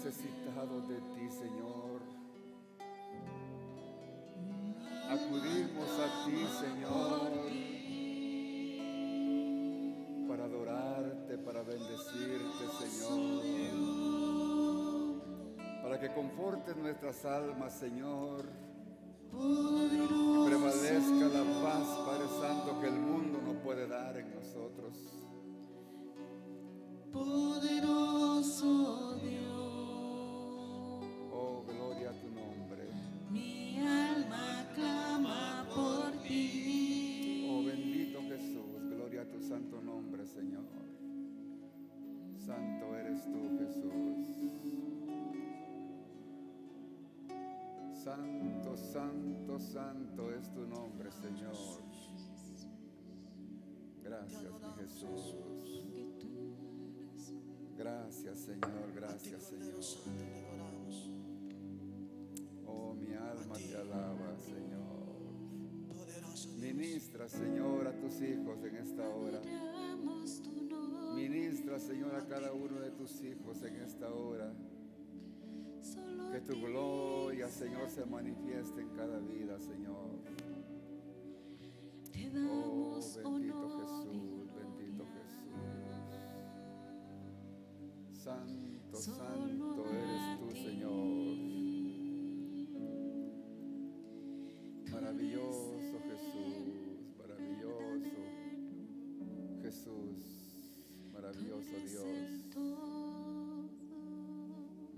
necesitados de ti, Señor. Acudimos a ti, Señor, para adorarte, para bendecirte, Señor, para que confortes nuestras almas, Señor, y prevalezca la paz, Padre Santo, que el mundo no puede dar en nosotros. Poderoso Dios, oh, gloria a tu nombre. mi alma clama por ti. Oh, bendito Jesús, gloria a tu santo nombre, Señor. Santo eres tú, Jesús. Santo, santo, santo es tu nombre, Señor. Gracias, mi Jesús. Gracias, Señor, gracias, Señor. Oh, mi alma te alaba, Señor. Ministra, Señor, a tus hijos en esta hora. Ministra, Señor, a cada uno de tus hijos en esta hora. Que tu gloria, Señor, se manifieste en cada vida, Señor. Oh, bendito Jesús, bendito Jesús. Santo, santo eres tú, Señor. Maravilloso Jesús, maravilloso Jesús, maravilloso Dios.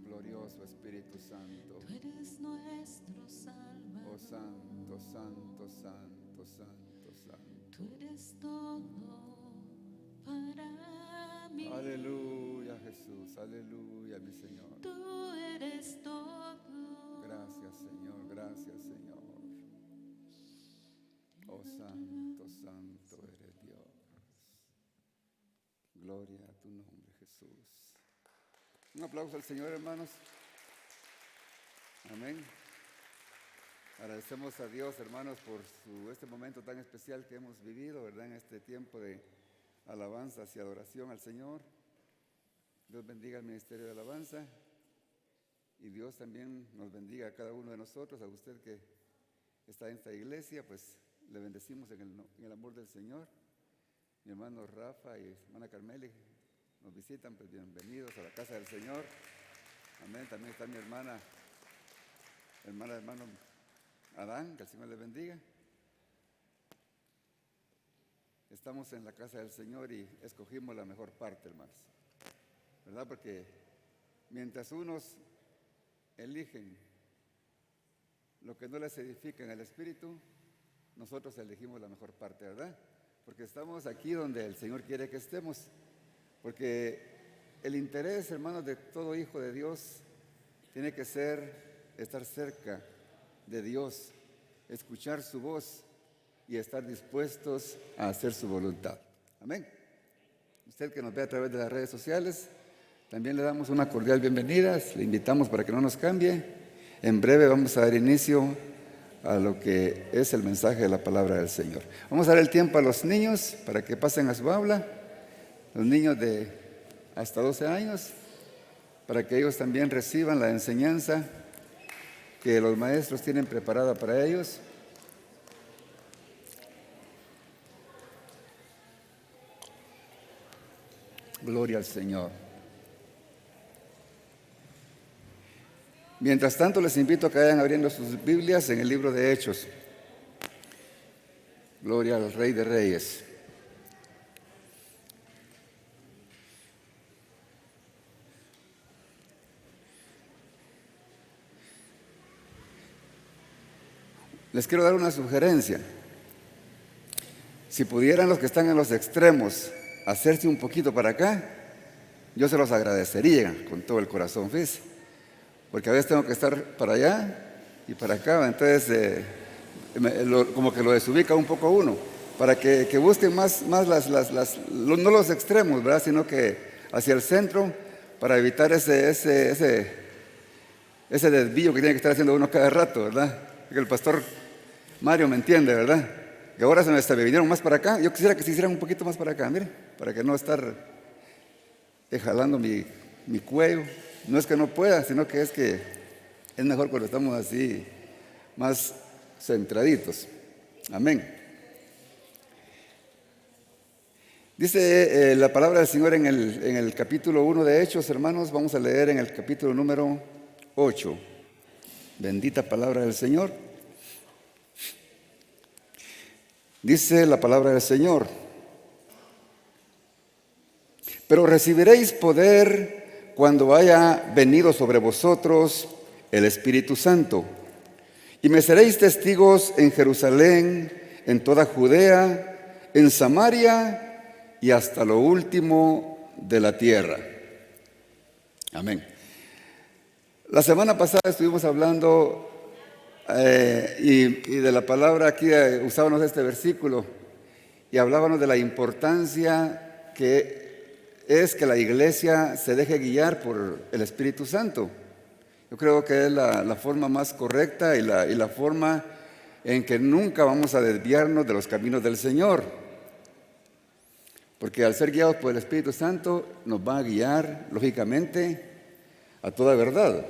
Glorioso Espíritu Santo. Tú eres nuestro Salvador. Oh, santo, santo, santo, santo, santo. Tú eres todo para mí. Aleluya, Jesús, aleluya, mi Señor. Tú eres todo. Gracias, Señor, gracias, Señor. Oh, santo, santo eres Dios. Gloria a tu nombre, Jesús. Un aplauso al Señor, hermanos. Amén. Agradecemos a Dios, hermanos, por este momento tan especial que hemos vivido, ¿verdad? En este tiempo de alabanza y adoración al Señor. Dios bendiga el ministerio de alabanza y Dios también nos bendiga a cada uno de nosotros. A usted que está en esta iglesia, pues le bendecimos en el amor del Señor. Mi hermano Rafa y hermana Carmeli nos visitan, pues bienvenidos a la casa del Señor. Amén. También está mi hermano Adán, que el Señor le bendiga. Estamos en la casa del Señor y escogimos la mejor parte, hermanos, ¿verdad? Porque mientras unos eligen lo que no les edifica en el espíritu, nosotros elegimos la mejor parte, ¿verdad? Porque estamos aquí donde el Señor quiere que estemos. Porque el interés, hermanos, de todo hijo de Dios tiene que ser estar cerca de Dios, escuchar su voz y estar dispuestos a hacer su voluntad. Amén. Usted que nos ve a través de las redes sociales, también le damos una cordial bienvenida. Le invitamos para que no nos cambie. En breve vamos a dar inicio a lo que es el mensaje de la palabra del Señor. Vamos a dar el tiempo a los niños para que pasen a su aula. Los niños de hasta 12 años, para que ellos también reciban la enseñanza que los maestros tienen preparada para ellos. Gloria al Señor. Mientras tanto, les invito a que vayan abriendo sus Biblias en el libro de Hechos. Gloria al Rey de Reyes. Les quiero dar una sugerencia. Si pudieran los que están en los extremos hacerse un poquito para acá, yo se los agradecería con todo el corazón, fíjense. Porque a veces tengo que estar para allá y para acá, entonces como que lo desubica un poco uno, para que busquen más no los extremos, ¿verdad? Sino que hacia el centro, para evitar ese desvío que tiene que estar haciendo uno cada rato, ¿verdad? Porque el pastor Mario me entiende, ¿verdad? Que ahora se me vinieron más para acá. Yo quisiera que se hicieran un poquito más para acá, mire, para que no estar jalando mi cuello. No es que no pueda, sino que es mejor cuando estamos así, más centraditos. Amén. Dice la palabra del Señor en el capítulo 1 de Hechos, hermanos. Vamos a leer en el capítulo número 8. Bendita palabra del Señor. Dice la palabra del Señor: pero recibiréis poder cuando haya venido sobre vosotros el Espíritu Santo, y me seréis testigos en Jerusalén, en toda Judea, en Samaria y hasta lo último de la tierra. Amén. La semana pasada estuvimos hablando y de la palabra aquí, usábamos este versículo y hablábamos de la importancia que es que la iglesia se deje guiar por el Espíritu Santo. Yo creo que es la forma más correcta y la forma en que nunca vamos a desviarnos de los caminos del Señor. Porque al ser guiados por el Espíritu Santo nos va a guiar, lógicamente, a toda verdad.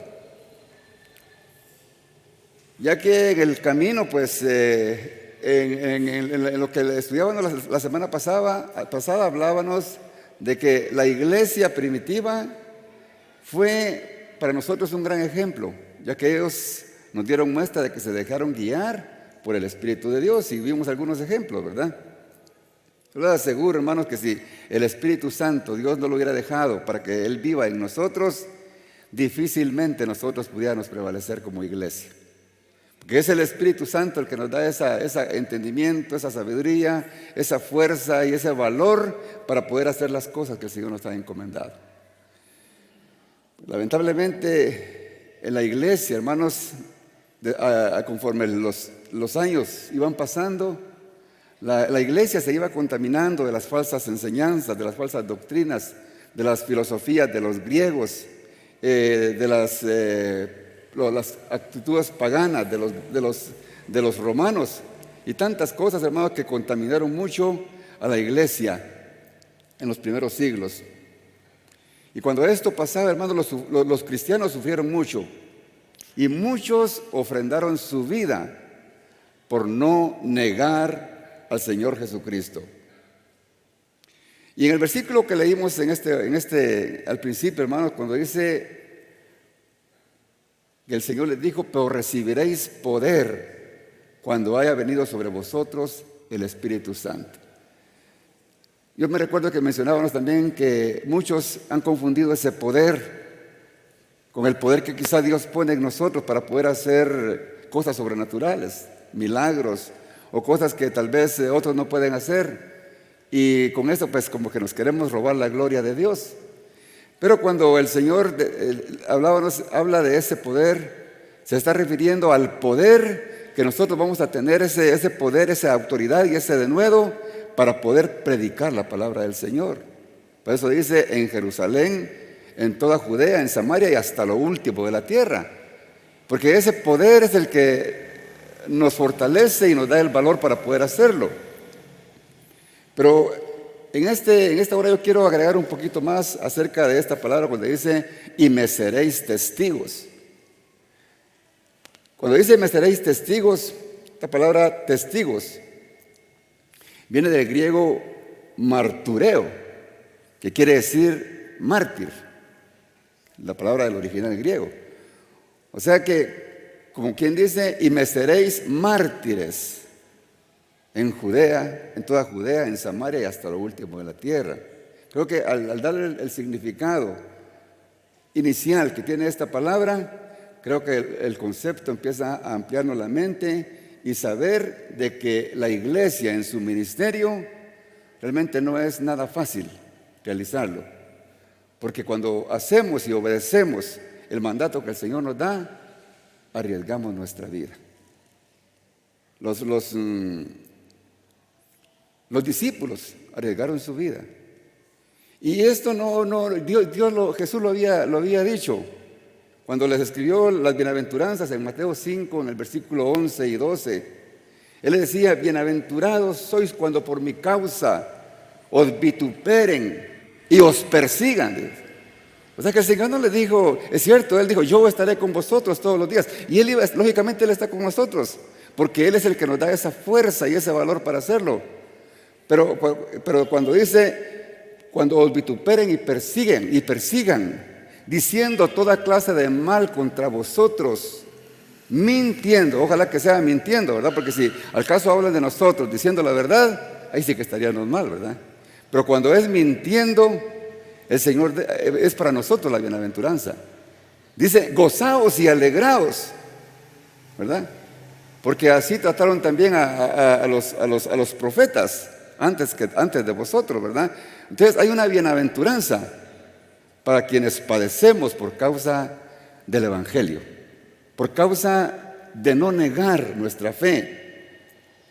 Ya que en el camino, pues, en lo que estudiábamos la semana pasada hablábamos de que la iglesia primitiva fue para nosotros un gran ejemplo, ya que ellos nos dieron muestra de que se dejaron guiar por el Espíritu de Dios y vimos algunos ejemplos, ¿verdad? Yo les aseguro, hermanos, que si el Espíritu Santo, Dios no lo hubiera dejado para que Él viva en nosotros, difícilmente nosotros pudiéramos prevalecer como iglesia. Porque es el Espíritu Santo el que nos da ese entendimiento, esa sabiduría, esa fuerza y ese valor para poder hacer las cosas que el Señor nos ha encomendado. Lamentablemente, en la iglesia, hermanos, conforme los años iban pasando, la iglesia se iba contaminando de las falsas enseñanzas, de las falsas doctrinas, de las filosofías de los griegos, de las actitudes paganas de los romanos y tantas cosas, hermanos, que contaminaron mucho a la iglesia en los primeros siglos. Y cuando esto pasaba, hermanos, los cristianos sufrieron mucho y muchos ofrendaron su vida por no negar al Señor Jesucristo. Y en el versículo que leímos al principio, hermanos, cuando dice que el Señor les dijo: pero recibiréis poder cuando haya venido sobre vosotros el Espíritu Santo. Yo me recuerdo que mencionábamos también que muchos han confundido ese poder con el poder que quizá Dios pone en nosotros para poder hacer cosas sobrenaturales, milagros, o cosas que tal vez otros no pueden hacer. Y con eso pues como que nos queremos robar la gloria de Dios. Pero cuando el Señor habla de ese poder, se está refiriendo al poder que nosotros vamos a tener, ese poder, esa autoridad y ese denuedo para poder predicar la palabra del Señor. Por eso dice: en Jerusalén, en toda Judea, en Samaria y hasta lo último de la tierra. Porque ese poder es el que nos fortalece y nos da el valor para poder hacerlo. Pero en esta hora yo quiero agregar un poquito más acerca de esta palabra cuando dice: y me seréis testigos. Cuando dice me seréis testigos, esta palabra testigos viene del griego martureo, que quiere decir mártir, la palabra del original griego. O sea que, como quien dice, y me seréis mártires en Judea, en toda Judea, en Samaria y hasta lo último de la tierra. Creo que al darle el significado inicial que tiene esta palabra, creo que el concepto empieza a ampliarnos la mente y saber de que la iglesia en su ministerio realmente no es nada fácil realizarlo. Porque cuando hacemos y obedecemos el mandato que el Señor nos da, arriesgamos nuestra vida. Los discípulos arriesgaron su vida. Y esto Jesús lo había dicho cuando les escribió las bienaventuranzas en Mateo 5, en el versículo 11 y 12. Él les decía: bienaventurados sois cuando por mi causa os vituperen y os persigan. O sea que el Señor no le dijo, es cierto, Él dijo, yo estaré con vosotros todos los días. Y Él iba, lógicamente Él está con nosotros, porque Él es el que nos da esa fuerza y ese valor para hacerlo. Pero cuando dice, cuando os vituperen y persigan, diciendo toda clase de mal contra vosotros, mintiendo, ojalá que sea mintiendo, ¿verdad? Porque si al caso hablan de nosotros diciendo la verdad, ahí sí que estaríamos mal, ¿verdad? Pero cuando es mintiendo, el Señor es para nosotros la bienaventuranza. Dice, gozaos y alegraos, ¿verdad? Porque así trataron también a los profetas antes de vosotros, ¿verdad? Entonces hay una bienaventuranza para quienes padecemos por causa del Evangelio, por causa de no negar nuestra fe.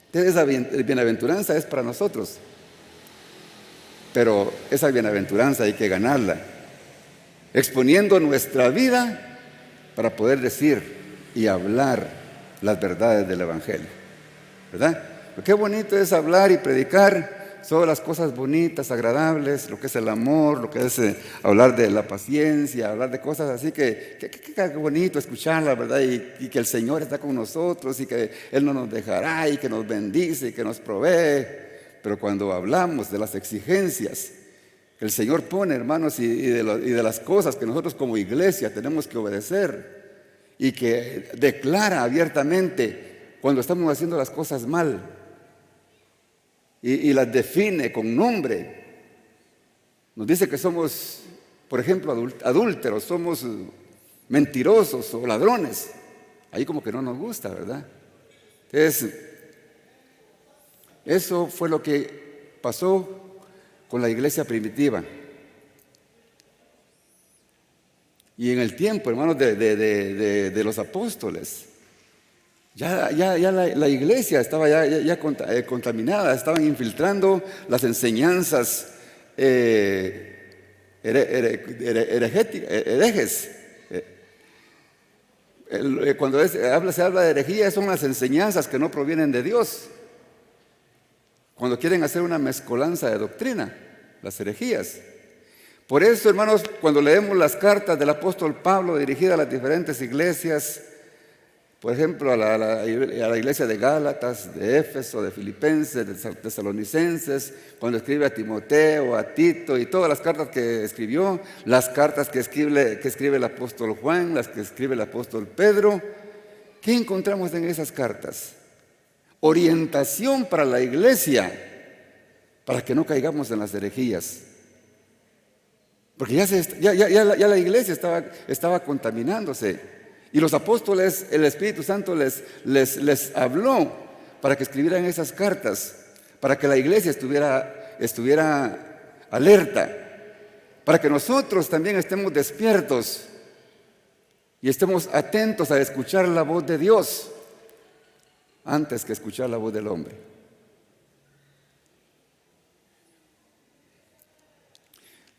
Entonces esa bienaventuranza es para nosotros. Pero esa bienaventuranza hay que ganarla, exponiendo nuestra vida para poder decir y hablar las verdades del Evangelio, ¿verdad? Pero qué bonito es hablar y predicar sobre las cosas bonitas, agradables, lo que es el amor, lo que es hablar de la paciencia, hablar de cosas así que qué bonito escucharla, ¿verdad? Y que el Señor está con nosotros y que Él no nos dejará y que nos bendice y que nos provee. Pero cuando hablamos de las exigencias que el Señor pone, hermanos, y de las cosas que nosotros como iglesia tenemos que obedecer y que declara abiertamente cuando estamos haciendo las cosas mal y las define con nombre, nos dice que somos, por ejemplo, adúlteros, somos mentirosos o ladrones, ahí como que no nos gusta, ¿verdad? Entonces, eso fue lo que pasó con la iglesia primitiva. Y en el tiempo, hermanos, de los apóstoles, ya la iglesia estaba ya contaminada, estaban infiltrando las enseñanzas herejes. Cuando se habla de herejía, son las enseñanzas que no provienen de Dios. Cuando quieren hacer una mezcolanza de doctrina, las herejías. Por eso, hermanos, cuando leemos las cartas del apóstol Pablo dirigidas a las diferentes iglesias, por ejemplo, a la iglesia de Gálatas, de Éfeso, de Filipenses, de Tesalonicenses, cuando escribe a Timoteo, a Tito y todas las cartas que escribió, las cartas que escribe el apóstol Juan, las que escribe el apóstol Pedro, ¿qué encontramos en esas cartas? Orientación para la iglesia, para que no caigamos en las herejías. Porque ya la iglesia estaba contaminándose. Y los apóstoles, el Espíritu Santo les habló para que escribieran esas cartas, para que la iglesia estuviera alerta, para que nosotros también estemos despiertos y estemos atentos a escuchar la voz de Dios antes que escuchar la voz del hombre.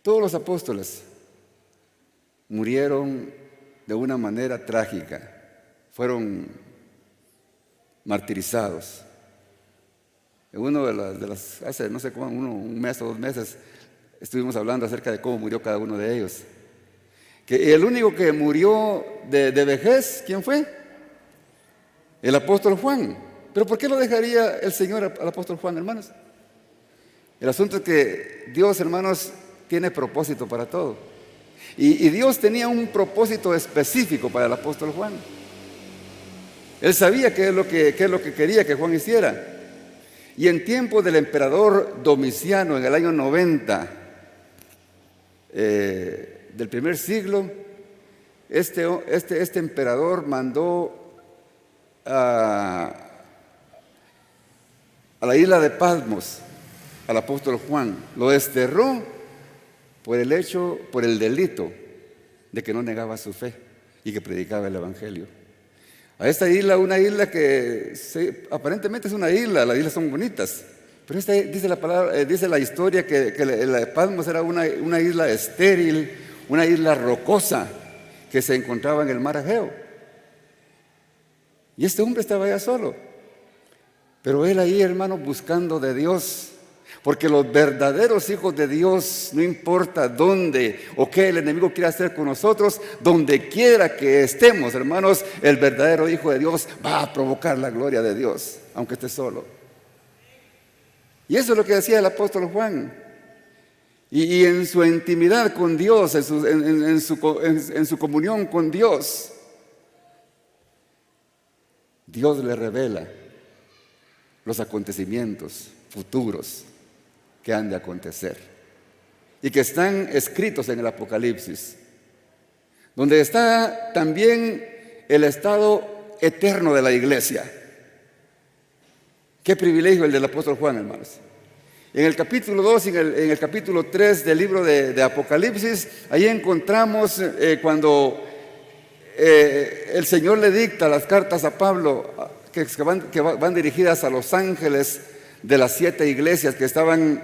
Todos los apóstoles murieron de una manera trágica, fueron martirizados. En uno de las hace no sé cómo, un mes o 2 meses, estuvimos hablando acerca de cómo murió cada uno de ellos. Que el único que murió de vejez, ¿quién fue? El apóstol Juan. ¿Pero por qué lo dejaría el Señor al apóstol Juan, hermanos? El asunto es que Dios, hermanos, tiene propósito para todo. Y Dios tenía un propósito específico para el apóstol Juan. Él sabía qué es lo que quería que Juan hiciera. Y en tiempo del emperador Domiciano, en el año 90 del primer siglo, este emperador mandó a la isla de Patmos al apóstol Juan. Lo desterró por el delito de que no negaba su fe y que predicaba el Evangelio. A esta isla, una isla que aparentemente es una isla, las islas son bonitas, pero dice la historia que la de Patmos era una isla estéril, una isla rocosa que se encontraba en el mar Egeo. Y este hombre estaba allá solo, pero él ahí, hermano, buscando de Dios, Porque los verdaderos hijos de Dios, no importa dónde o qué el enemigo quiera hacer con nosotros, donde quiera que estemos, hermanos, el verdadero hijo de Dios va a provocar la gloria de Dios, aunque esté solo. Y eso es lo que decía el apóstol Juan. Y en su intimidad con Dios, en su comunión con Dios, Dios le revela los acontecimientos futuros que han de acontecer y que están escritos en el Apocalipsis, donde está también el estado eterno de la iglesia. Qué privilegio el del apóstol Juan, hermanos. En el capítulo 2 y en el capítulo 3 del libro de Apocalipsis, ahí encontramos cuando el Señor le dicta las cartas a Pablo que van dirigidas a los ángeles de las 7 iglesias que estaban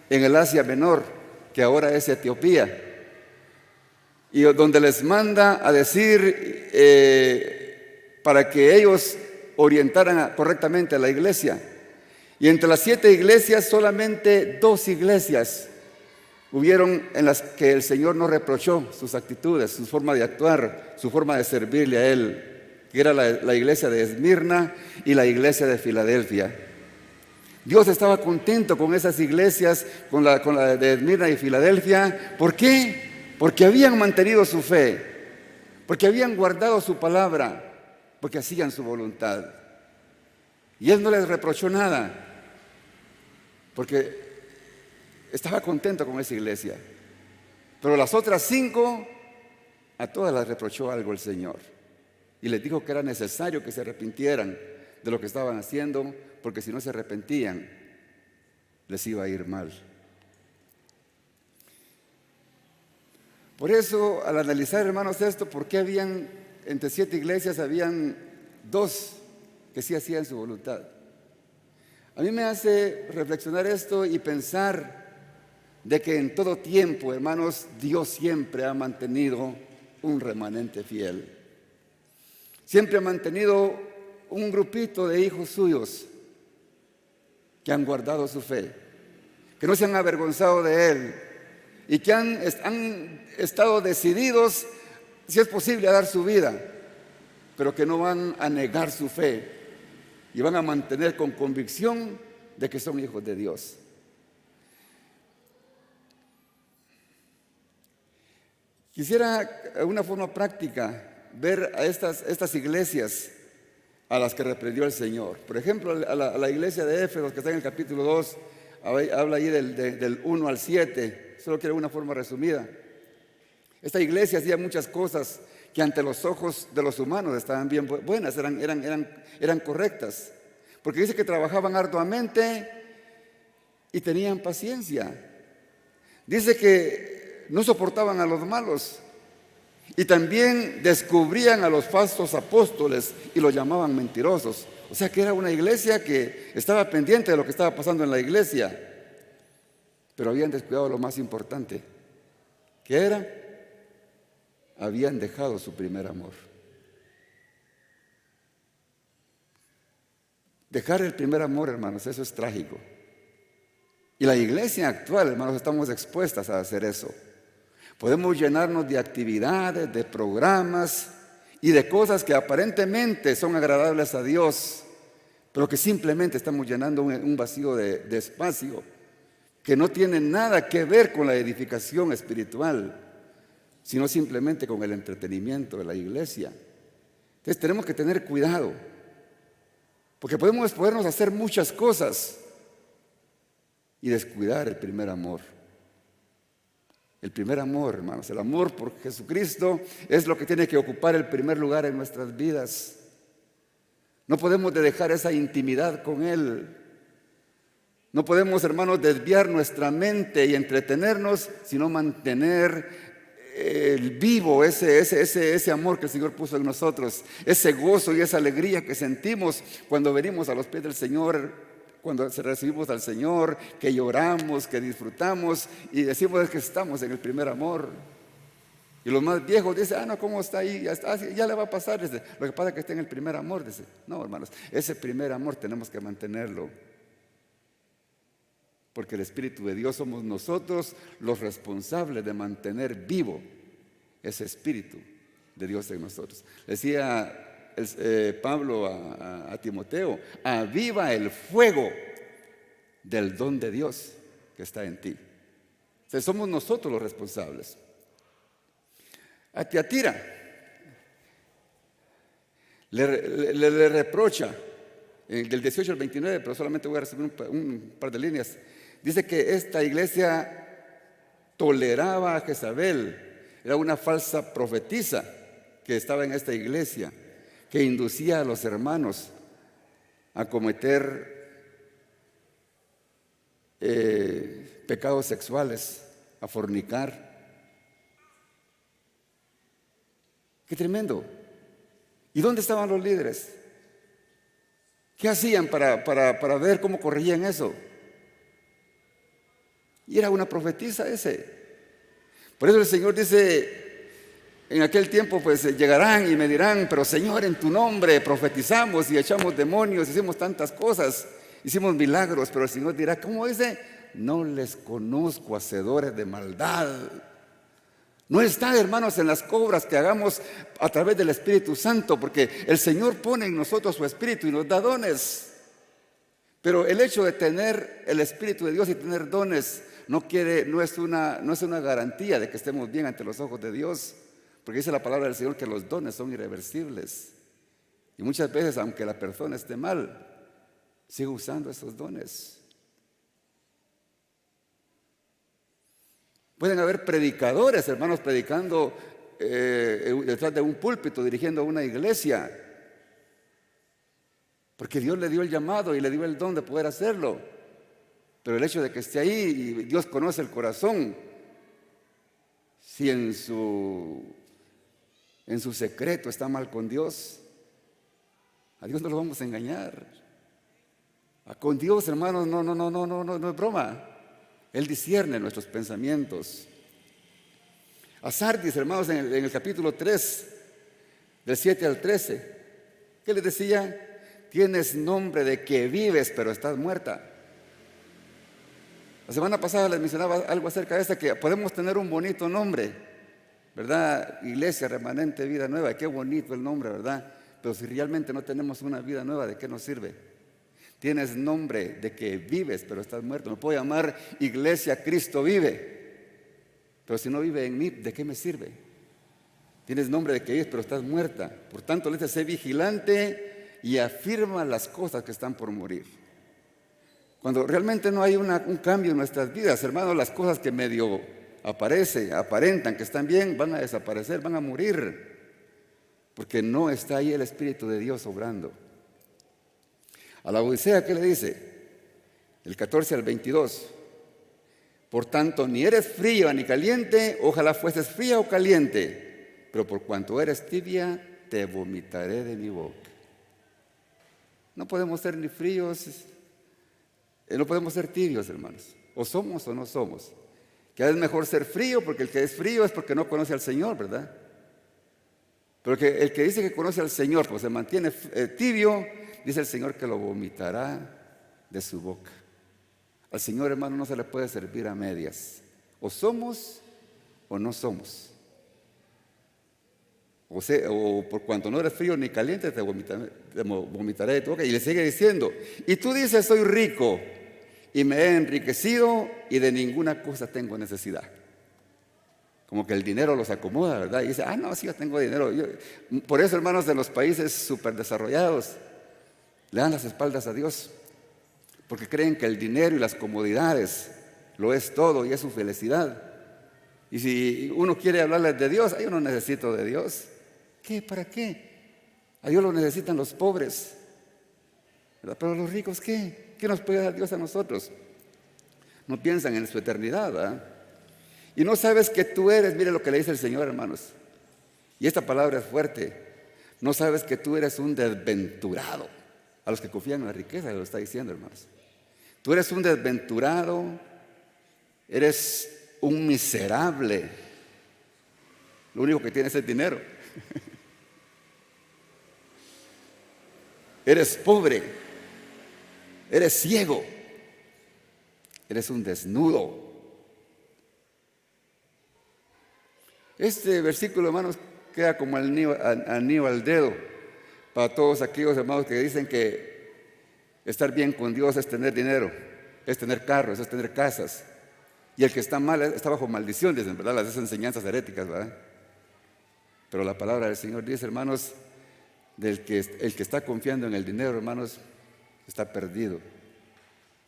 en el Asia Menor, que ahora es Etiopía, y donde les manda a decir para que ellos orientaran correctamente a la iglesia. Y entre las 7 iglesias, solamente 2 iglesias hubieron en las que el Señor no reprochó sus actitudes, su forma de actuar, su forma de servirle a Él, que era la iglesia de Esmirna y la iglesia de Filadelfia. Dios estaba contento con esas iglesias, con la de Esmirna y Filadelfia. ¿Por qué? Porque habían mantenido su fe, porque habían guardado su palabra, porque hacían su voluntad. Y Él no les reprochó nada, porque estaba contento con esa iglesia. Pero las otras 5, a todas las reprochó algo el Señor. Y les dijo que era necesario que se arrepintieran de lo que estaban haciendo, porque si no se arrepentían, les iba a ir mal. Por eso, al analizar, hermanos, esto, ¿por qué habían, entre 7 iglesias, habían 2 que sí hacían su voluntad? A mí me hace reflexionar esto y pensar de que en todo tiempo, hermanos, Dios siempre ha mantenido un remanente fiel. Siempre ha mantenido un grupito de hijos suyos que han guardado su fe, que no se han avergonzado de Él y que han estado decididos, si es posible, a dar su vida, pero que no van a negar su fe y van a mantener con convicción de que son hijos de Dios. Quisiera, de una forma práctica, ver a estas iglesias a las que reprendió el Señor. Por ejemplo, a la iglesia de Éfeso, que está en el capítulo 2, habla ahí del 1 al 7. Solo quiero una forma resumida. Esta iglesia hacía muchas cosas que ante los ojos de los humanos estaban bien buenas, eran correctas. Porque dice que trabajaban arduamente y tenían paciencia. Dice que no soportaban a los malos. Y también descubrían a los falsos apóstoles y los llamaban mentirosos. O sea que era una iglesia que estaba pendiente de lo que estaba pasando en la iglesia. Pero habían descuidado lo más importante. ¿Qué era? Habían dejado su primer amor. Dejar el primer amor, hermanos, eso es trágico. Y la iglesia actual, hermanos, estamos expuestas a hacer eso. Podemos llenarnos de actividades, de programas y de cosas que aparentemente son agradables a Dios, pero que simplemente estamos llenando un vacío de espacio que no tiene nada que ver con la edificación espiritual, sino simplemente con el entretenimiento de la iglesia. Entonces tenemos que tener cuidado, porque podemos podernos hacer muchas cosas y descuidar el primer amor. El primer amor, hermanos, el amor por Jesucristo es lo que tiene que ocupar el primer lugar en nuestras vidas. No podemos dejar esa intimidad con Él. No podemos, hermanos, desviar nuestra mente y entretenernos, sino mantener vivo ese amor que el Señor puso en nosotros, ese gozo y esa alegría que sentimos cuando venimos a los pies del Señor, cuando recibimos al Señor, que lloramos, que disfrutamos y decimos que estamos en el primer amor. Y los más viejos dicen, no, ¿cómo está ahí? Ya le va a pasar. Dice, lo que pasa es que está en el primer amor. Dice, no, hermanos, ese primer amor tenemos que mantenerlo. porque el Espíritu de Dios somos nosotros los responsables de mantener vivo ese Espíritu de Dios en nosotros. Decía Pablo a Timoteo: aviva el fuego del don de Dios que está en ti. O sea, somos nosotros los responsables. A Tiatira le reprocha del 18 al 29, pero solamente voy a resumir un par de líneas. Dice que esta iglesia toleraba a Jezabel. Era una falsa profetisa que estaba en esta iglesia, que inducía a los hermanos a cometer pecados sexuales, a fornicar. ¡Qué tremendo! ¿Y dónde estaban los líderes? ¿Qué hacían para ver cómo corregían eso? Y era una profetisa ese. Por eso el Señor dice, en aquel tiempo pues llegarán y me dirán: pero Señor, en tu nombre profetizamos y echamos demonios, hicimos tantas cosas, hicimos milagros. Pero el Señor dirá, ¿cómo dice? No les conozco, hacedores de maldad. No está, hermanos, en las obras que hagamos a través del Espíritu Santo, porque el Señor pone en nosotros su Espíritu y nos da dones. Pero el hecho de tener el Espíritu de Dios y tener dones no es una garantía de que estemos bien ante los ojos de Dios, porque dice la palabra del Señor que los dones son irreversibles. Y muchas veces, aunque la persona esté mal, sigue usando esos dones. Pueden haber predicadores, hermanos, predicando detrás de un púlpito, dirigiendo una iglesia, porque Dios le dio el llamado y le dio el don de poder hacerlo. Pero el hecho de que esté ahí, y Dios conoce el corazón, si en su secreto está mal con Dios, a Dios no lo vamos a engañar. Con Dios, hermanos, no es broma. Él discierne nuestros pensamientos. A Sardis, hermanos, en el capítulo 3, del 7 al 13, ¿qué les decía? Tienes nombre de que vives, pero estás muerta. La semana pasada les mencionaba algo acerca de esto, que podemos tener un bonito nombre, ¿verdad? Iglesia Remanente Vida Nueva, qué bonito el nombre, ¿verdad? Pero si realmente no tenemos una vida nueva, ¿de qué nos sirve? Tienes nombre de que vives, pero estás muerto. Me puedo llamar Iglesia Cristo Vive, pero si no vive en mí, ¿de qué me sirve? Tienes nombre de que vives, pero estás muerta. Por tanto, le dice: sé vigilante y afirma las cosas que están por morir. Cuando realmente no hay un cambio en nuestras vidas, hermanos, las cosas que medio aparentan que están bien, van a desaparecer, van a morir, porque no está ahí el Espíritu de Dios obrando. A la Odisea, ¿qué le dice? El 14 al 22. Por tanto, ni eres fría ni caliente, ojalá fueses fría o caliente, pero por cuanto eres tibia, te vomitaré de mi boca. No podemos ser ni fríos, no podemos ser tibios, hermanos. O somos o no somos. Que es mejor ser frío, porque el que es frío es porque no conoce al Señor, ¿verdad? Pero el que dice que conoce al Señor, pues se mantiene tibio, dice el Señor que lo vomitará de su boca. Al Señor, hermano, no se le puede servir a medias. O somos o no somos. O por cuanto no eres frío ni caliente, te vomitaré de tu boca. Y le sigue diciendo: y tú dices: soy rico y me he enriquecido y de ninguna cosa tengo necesidad. Como que el dinero los acomoda, ¿verdad? Y dice: no, sí, yo tengo dinero. Por eso, hermanos, de los países súper desarrollados le dan las espaldas a Dios, porque creen que el dinero y las comodidades lo es todo y es su felicidad. Y si uno quiere hablarles de Dios, yo no necesito de Dios. ¿Qué? ¿Para qué? A Dios lo necesitan los pobres, ¿verdad? Pero los ricos, ¿qué? ¿Qué nos puede dar Dios a nosotros? No piensan en su eternidad, ¿verdad? Y no sabes que tú eres, mire lo que le dice el Señor, hermanos. Y esta palabra es fuerte. No sabes que tú eres un desventurado. A los que confían en la riqueza, lo está diciendo, hermanos. Tú eres un desventurado, eres un miserable. Lo único que tienes es dinero. Eres pobre, eres ciego. eres un desnudo. Este versículo, hermanos, queda como anillo al dedo para todos aquellos hermanos que dicen que estar bien con Dios es tener dinero, es tener carros, es tener casas. Y el que está mal está bajo maldición, dicen, ¿verdad? Las enseñanzas heréticas, ¿verdad? Pero la palabra del Señor dice, hermanos, el que está confiando en el dinero, hermanos, está perdido.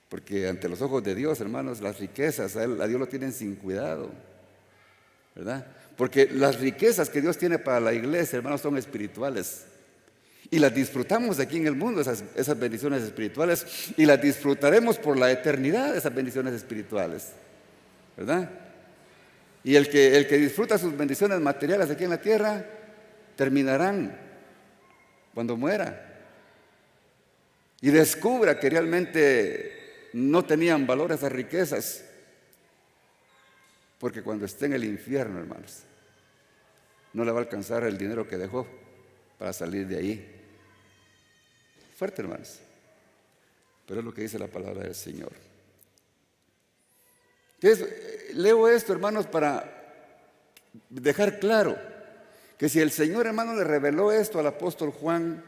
Porque ante los ojos de Dios, hermanos, las riquezas a Dios lo tienen sin cuidado, ¿verdad? Porque las riquezas que Dios tiene para la iglesia, hermanos, son espirituales. Y las disfrutamos aquí en el mundo, esas bendiciones espirituales, y las disfrutaremos por la eternidad, esas bendiciones espirituales, ¿verdad? Y el que disfruta sus bendiciones materiales aquí en la tierra, terminarán cuando muera y descubra que realmente no tenían valor esas riquezas, porque cuando esté en el infierno, hermanos, no le va a alcanzar el dinero que dejó para salir de ahí. Fuerte, hermanos, pero es lo que dice la palabra del Señor. Entonces, leo esto, hermanos, para dejar claro que si el Señor, hermano, le reveló esto al apóstol Juan,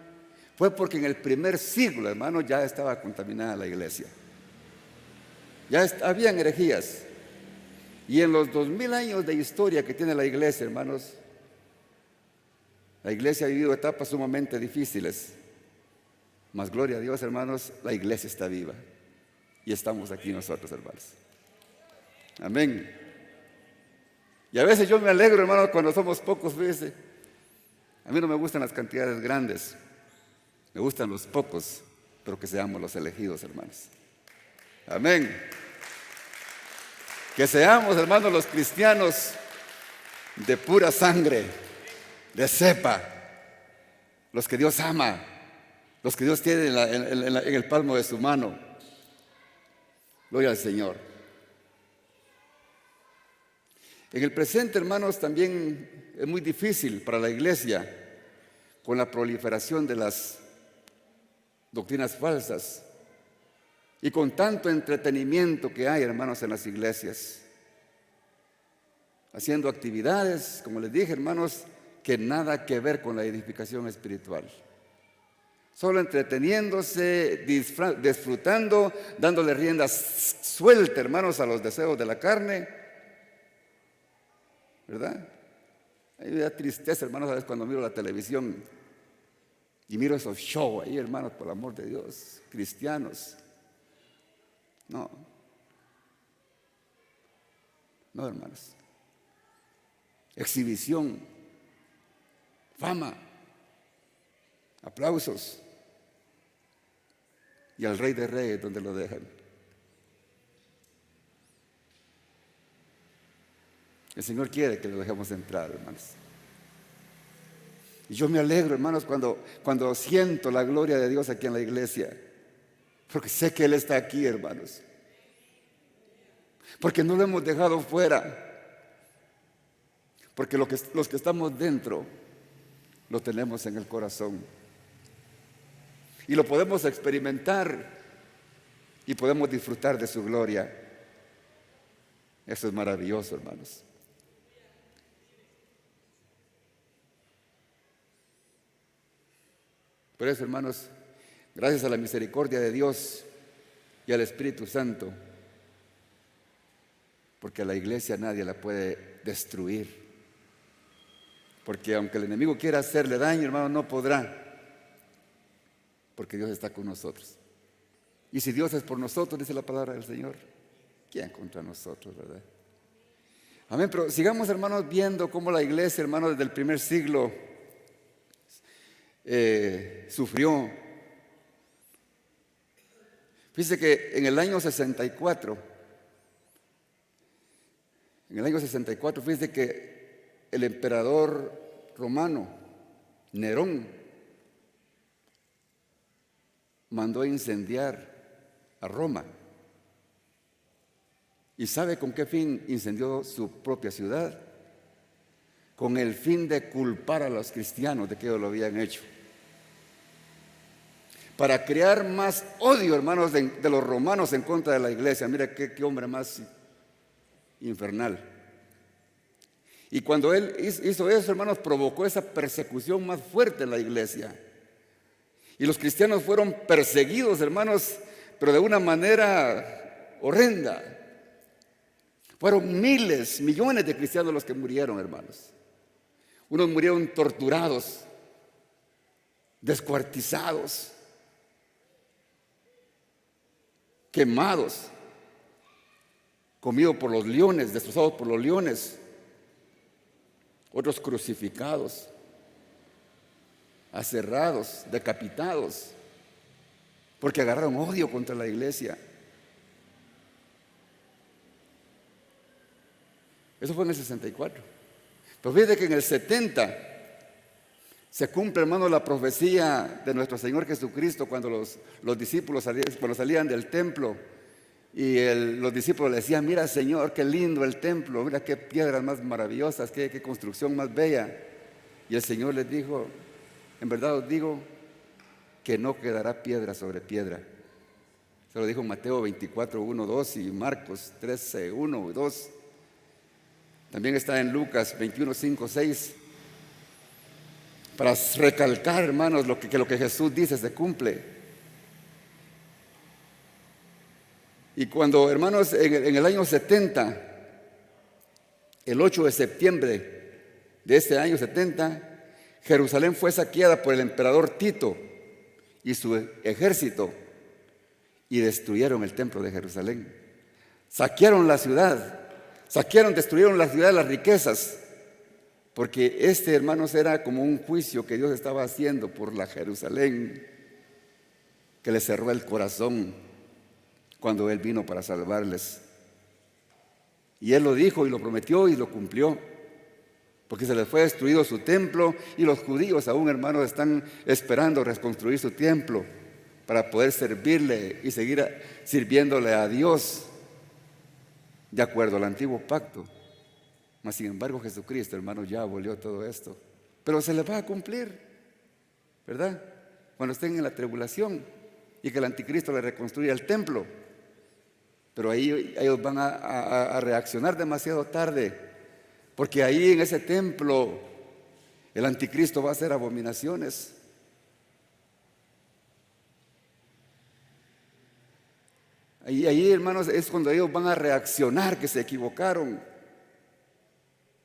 fue porque en el primer siglo, hermano, ya estaba contaminada la iglesia. Ya habían herejías. Y en los 2000 años de historia que tiene la iglesia, hermanos, la iglesia ha vivido etapas sumamente difíciles. Mas gloria a Dios, hermanos, la iglesia está viva. Y estamos aquí nosotros, hermanos. Amén. Y a veces yo me alegro, hermanos, cuando somos pocos, fíjense. A mí no me gustan las cantidades grandes. Me gustan los pocos, pero que seamos los elegidos, hermanos. Amén. Que seamos, hermanos, los cristianos de pura sangre, de cepa, los que Dios ama, los que Dios tiene en el palmo de su mano. Gloria al Señor. En el presente, hermanos, también es muy difícil para la iglesia con la proliferación de las doctrinas falsas y con tanto entretenimiento que hay, hermanos, en las iglesias, haciendo actividades, como les dije, hermanos, que nada que ver con la edificación espiritual. Solo entreteniéndose, disfrutando, dándole rienda suelta, hermanos, a los deseos de la carne, ¿verdad? A mí me da tristeza, hermanos, a veces cuando miro la televisión y miro esos shows ahí, hermanos, por el amor de Dios, cristianos. No, hermanos. Exhibición, fama, aplausos. Y al Rey de Reyes, donde lo dejan. El Señor quiere que lo dejemos entrar, hermanos. Y yo me alegro, hermanos, cuando siento la gloria de Dios aquí en la iglesia. Porque sé que Él está aquí, hermanos. Porque no lo hemos dejado fuera. Porque los que estamos dentro, lo tenemos en el corazón. Y lo podemos experimentar. Y podemos disfrutar de su gloria. Eso es maravilloso, hermanos. Por eso, hermanos, gracias a la misericordia de Dios y al Espíritu Santo, porque a la iglesia nadie la puede destruir. Porque aunque el enemigo quiera hacerle daño, hermano, no podrá, porque Dios está con nosotros. Y si Dios es por nosotros, dice la palabra del Señor, ¿quién contra nosotros, verdad? Amén, pero sigamos, hermanos, viendo cómo la iglesia, hermanos, desde el primer siglo sufrió. Fíjese que en el año 64, fíjese que el emperador romano, Nerón, mandó a incendiar a Roma. ¿Y sabe con qué fin incendió su propia ciudad? Con el fin de culpar a los cristianos de que ellos lo habían hecho. para crear más odio, hermanos, de los romanos en contra de la iglesia. Mira qué hombre más infernal. Y cuando él hizo eso, hermanos, provocó esa persecución más fuerte en la iglesia. Y los cristianos fueron perseguidos, hermanos, pero de una manera horrenda. Fueron miles, millones de cristianos los que murieron, hermanos. Unos murieron torturados, descuartizados, quemados, comidos por los leones, destrozados por los leones. Otros crucificados, aserrados, decapitados, porque agarraron odio contra la iglesia. Eso fue en el 64. Pero fíjate que en el 70 se cumple, hermano, la profecía de nuestro Señor Jesucristo cuando los discípulos cuando salían del templo y los discípulos le decían: mira, Señor, qué lindo el templo, mira qué piedras más maravillosas, qué construcción más bella. Y el Señor les dijo: en verdad os digo que no quedará piedra sobre piedra. Se lo dijo Mateo 24, 1, 2 y Marcos 13, 1 y 2. También está en Lucas 21, 5, 6. Para recalcar, hermanos, que lo que Jesús dice se cumple. Y cuando, hermanos, en el año 70, el 8 de septiembre de este año 70, Jerusalén fue saqueada por el emperador Tito y su ejército y destruyeron el templo de Jerusalén. Saquearon la ciudad, destruyeron la ciudad, las riquezas, porque hermanos, era como un juicio que Dios estaba haciendo por la Jerusalén, que le cerró el corazón cuando Él vino para salvarles. Y Él lo dijo y lo prometió y lo cumplió, porque se les fue destruido su templo y los judíos aún, hermanos, están esperando reconstruir su templo para poder servirle y seguir sirviéndole a Dios de acuerdo al antiguo pacto. Mas sin embargo Jesucristo, hermanos, ya abolió todo esto, pero se les va a cumplir, ¿verdad? Cuando estén en la tribulación y que el anticristo le reconstruya el templo. Pero ahí ellos van a reaccionar demasiado tarde, porque ahí en ese templo el anticristo va a hacer abominaciones. Ahí, hermanos, es cuando ellos van a reaccionar que se equivocaron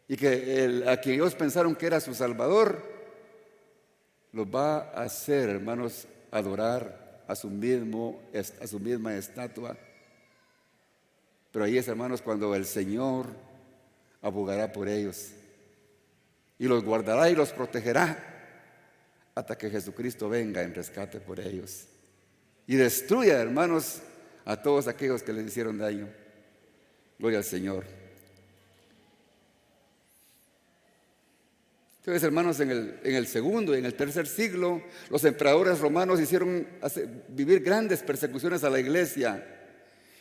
y que a quien ellos pensaron que era su Salvador los va a hacer, hermanos, adorar a su misma estatua. Pero ahí es, hermanos, cuando el Señor abogará por ellos y los guardará y los protegerá hasta que Jesucristo venga en rescate por ellos y destruya, hermanos, a todos aquellos que les hicieron daño. Gloria al Señor. Entonces, hermanos, en el segundo y en el tercer siglo, los emperadores romanos hicieron vivir grandes persecuciones a la iglesia.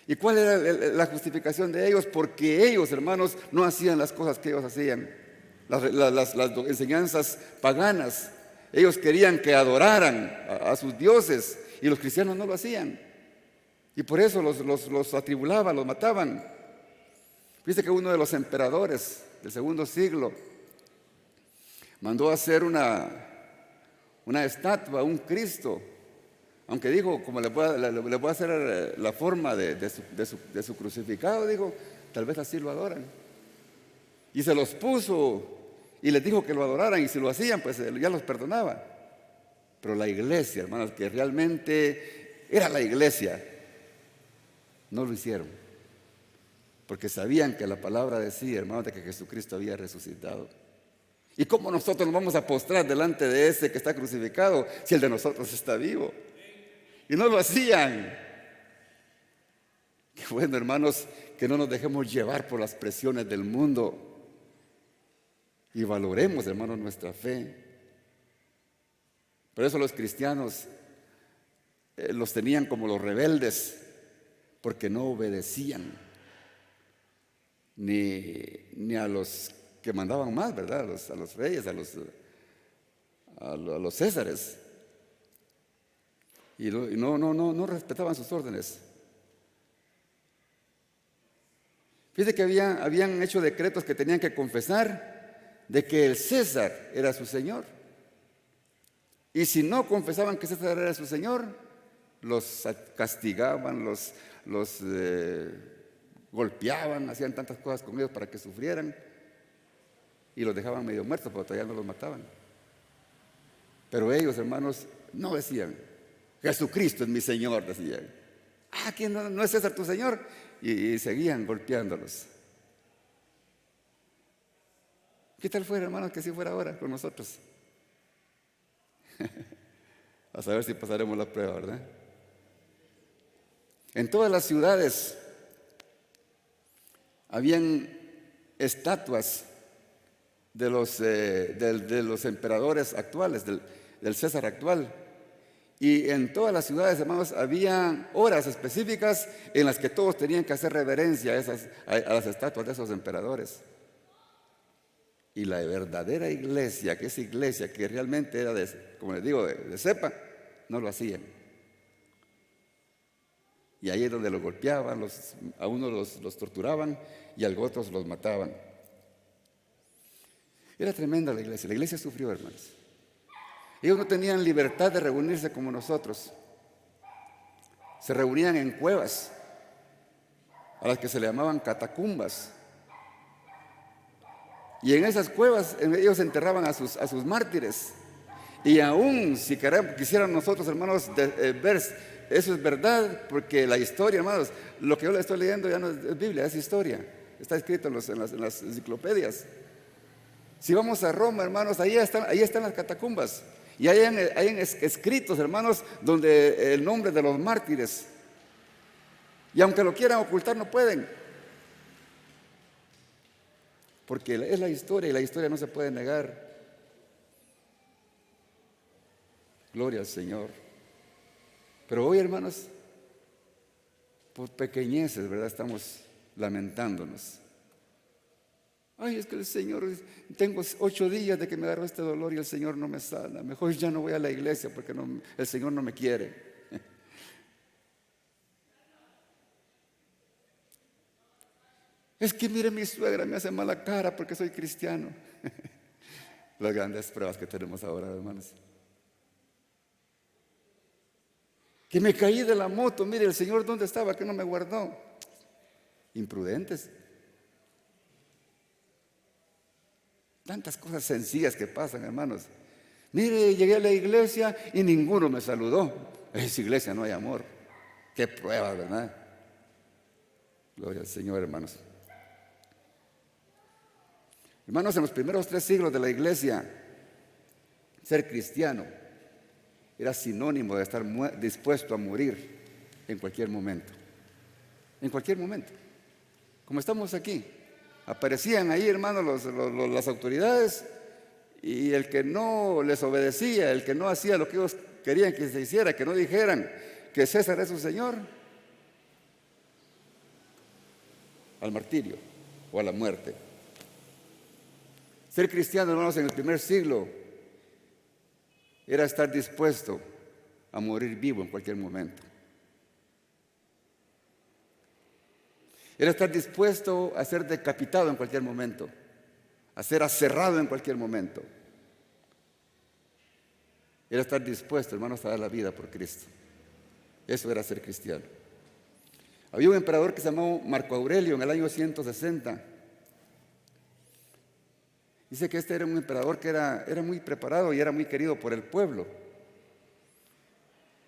¿Y cuál era la justificación de ellos? Porque ellos, hermanos, no hacían las cosas que ellos hacían, las enseñanzas paganas. Ellos querían que adoraran a sus dioses y los cristianos no lo hacían. Y por eso los atribulaban, los mataban. Dice que uno de los emperadores del segundo siglo mandó a hacer una estatua, un Cristo. Aunque dijo, como le voy a hacer la forma de su crucificado, dijo, tal vez así lo adoran. Y se los puso y les dijo que lo adoraran, y si lo hacían, pues ya los perdonaba. Pero la iglesia, hermanos, que realmente era la iglesia, no lo hicieron, porque sabían que la palabra decía, hermanos, de que Jesucristo había resucitado. ¿Y cómo nosotros nos vamos a postrar delante de ese que está crucificado si el de nosotros está vivo? Y no lo hacían. Qué bueno, hermanos, que no nos dejemos llevar por las presiones del mundo y valoremos, hermanos, nuestra fe. Por eso los cristianos los tenían como los rebeldes, porque no obedecían ni a los que mandaban más, ¿verdad? A los reyes, a los césares. y no respetaban sus órdenes. Fíjate que habían hecho decretos que tenían que confesar de que el César era su señor. Y si no confesaban que César era su señor, los castigaban, los golpeaban, hacían tantas cosas con ellos para que sufrieran y los dejaban medio muertos, pero todavía no los mataban. Pero ellos, hermanos, no decían: Jesucristo es mi Señor, decían. ¿Quién no es César tu Señor? Y seguían golpeándolos. ¿Qué tal fuera, hermanos, que si fuera ahora con nosotros? A saber si pasaremos la prueba, ¿verdad? En todas las ciudades habían estatuas de los emperadores actuales, del César actual. Y en todas las ciudades, hermanos, había horas específicas en las que todos tenían que hacer reverencia a las estatuas de esos emperadores. Y la verdadera iglesia, que esa iglesia que realmente era, como les digo, de cepa, no lo hacían. Y ahí es donde los golpeaban, a unos los torturaban y a otros los mataban. Era tremenda la iglesia sufrió, hermanos. Ellos no tenían libertad de reunirse como nosotros. Se reunían en cuevas, a las que se le llamaban catacumbas. Y en esas cuevas ellos enterraban a sus mártires. Y aún si quisieran nosotros, hermanos, ver, eso es verdad, porque la historia, hermanos, lo que yo le estoy leyendo ya no es Biblia, es historia. Está escrito en las enciclopedias. Si vamos a Roma, hermanos, ahí están las catacumbas. Y hay escritos, hermanos, donde el nombre de los mártires. Y aunque lo quieran ocultar, no pueden. Porque es la historia y la historia no se puede negar. Gloria al Señor. Pero hoy, hermanos, por pequeñeces, ¿verdad? Estamos lamentándonos. Ay, es que el Señor, tengo 8 días de que me agarró este dolor y el Señor no me sana. Mejor ya no voy a la iglesia porque el Señor no me quiere. Es que mire, mi suegra me hace mala cara porque soy cristiano. Las grandes pruebas que tenemos ahora, hermanos. Que me caí de la moto, mire, el Señor ¿dónde estaba? Que no me guardó. Imprudentes. Tantas cosas sencillas que pasan, hermanos. Mire, llegué a la iglesia y ninguno me saludó. En esa iglesia no hay amor. Qué prueba, ¿verdad? Gloria al Señor, hermanos. Hermanos, en los primeros 3 siglos de la iglesia, ser cristiano era sinónimo de estar dispuesto a morir en cualquier momento. En cualquier momento. Como estamos aquí. Aparecían ahí, hermanos, las autoridades, y el que no les obedecía, el que no hacía lo que ellos querían que se hiciera, que no dijeran que César es su Señor, al martirio o a la muerte. Ser cristiano, hermanos, en el primer siglo era estar dispuesto a morir vivo en cualquier momento. Era estar dispuesto a ser decapitado en cualquier momento, a ser aserrado en cualquier momento. Era estar dispuesto, hermanos, a dar la vida por Cristo. Eso era ser cristiano. Había un emperador que se llamó Marco Aurelio en el año 160. Dice que este era un emperador que era muy preparado y era muy querido por el pueblo.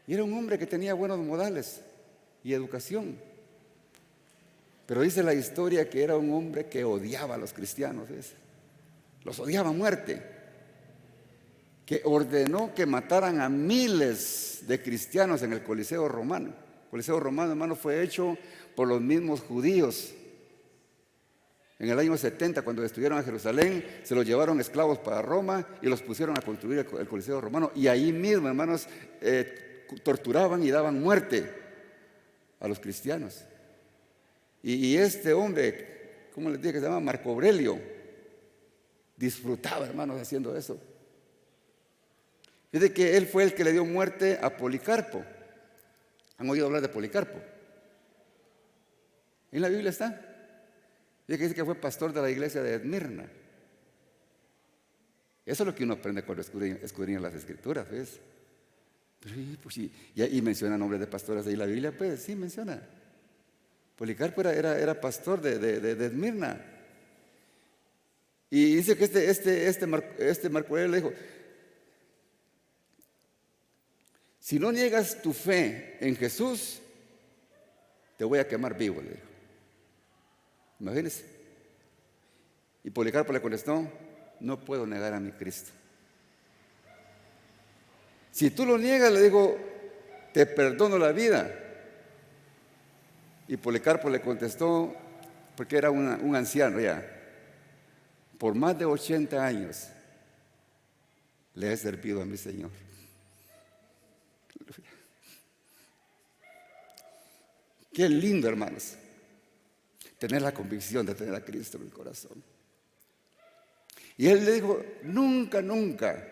Y era un hombre que tenía buenos modales y educación. Pero dice la historia que era un hombre que odiaba a los cristianos, ¿ves? Los odiaba a muerte. Que ordenó que mataran a miles de cristianos en el Coliseo Romano. El Coliseo Romano, hermano, fue hecho por los mismos judíos. En el año 70, cuando destruyeron a Jerusalén, se los llevaron esclavos para Roma y los pusieron a construir el Coliseo Romano. Y ahí mismo, hermanos, torturaban y daban muerte a los cristianos. Y este hombre, ¿cómo les dije que se llama? Marco Aurelio, disfrutaba, hermanos, haciendo eso. Fíjate que él fue el que le dio muerte a Policarpo. ¿Han oído hablar de Policarpo? En la Biblia está. Y que dice que fue pastor de la iglesia de Esmirna. Eso es lo que uno aprende cuando escudriña las escrituras, ¿ves? Pero, pues, y menciona nombres de pastores ahí en la Biblia, pues sí menciona. Policarpo era pastor de Esmirna. Y dice que Marco Aurelio le dijo: si no niegas tu fe en Jesús, te voy a quemar vivo, le dijo. Imagínense. Y Policarpo le contestó: no puedo negar a mi Cristo. Si tú lo niegas, le digo, te perdono la vida. Y Policarpo le contestó, porque era un anciano ya: por más de 80 años le he servido a mi Señor. Qué lindo, hermanos, tener la convicción de tener a Cristo en el corazón. Y él le dijo: nunca, nunca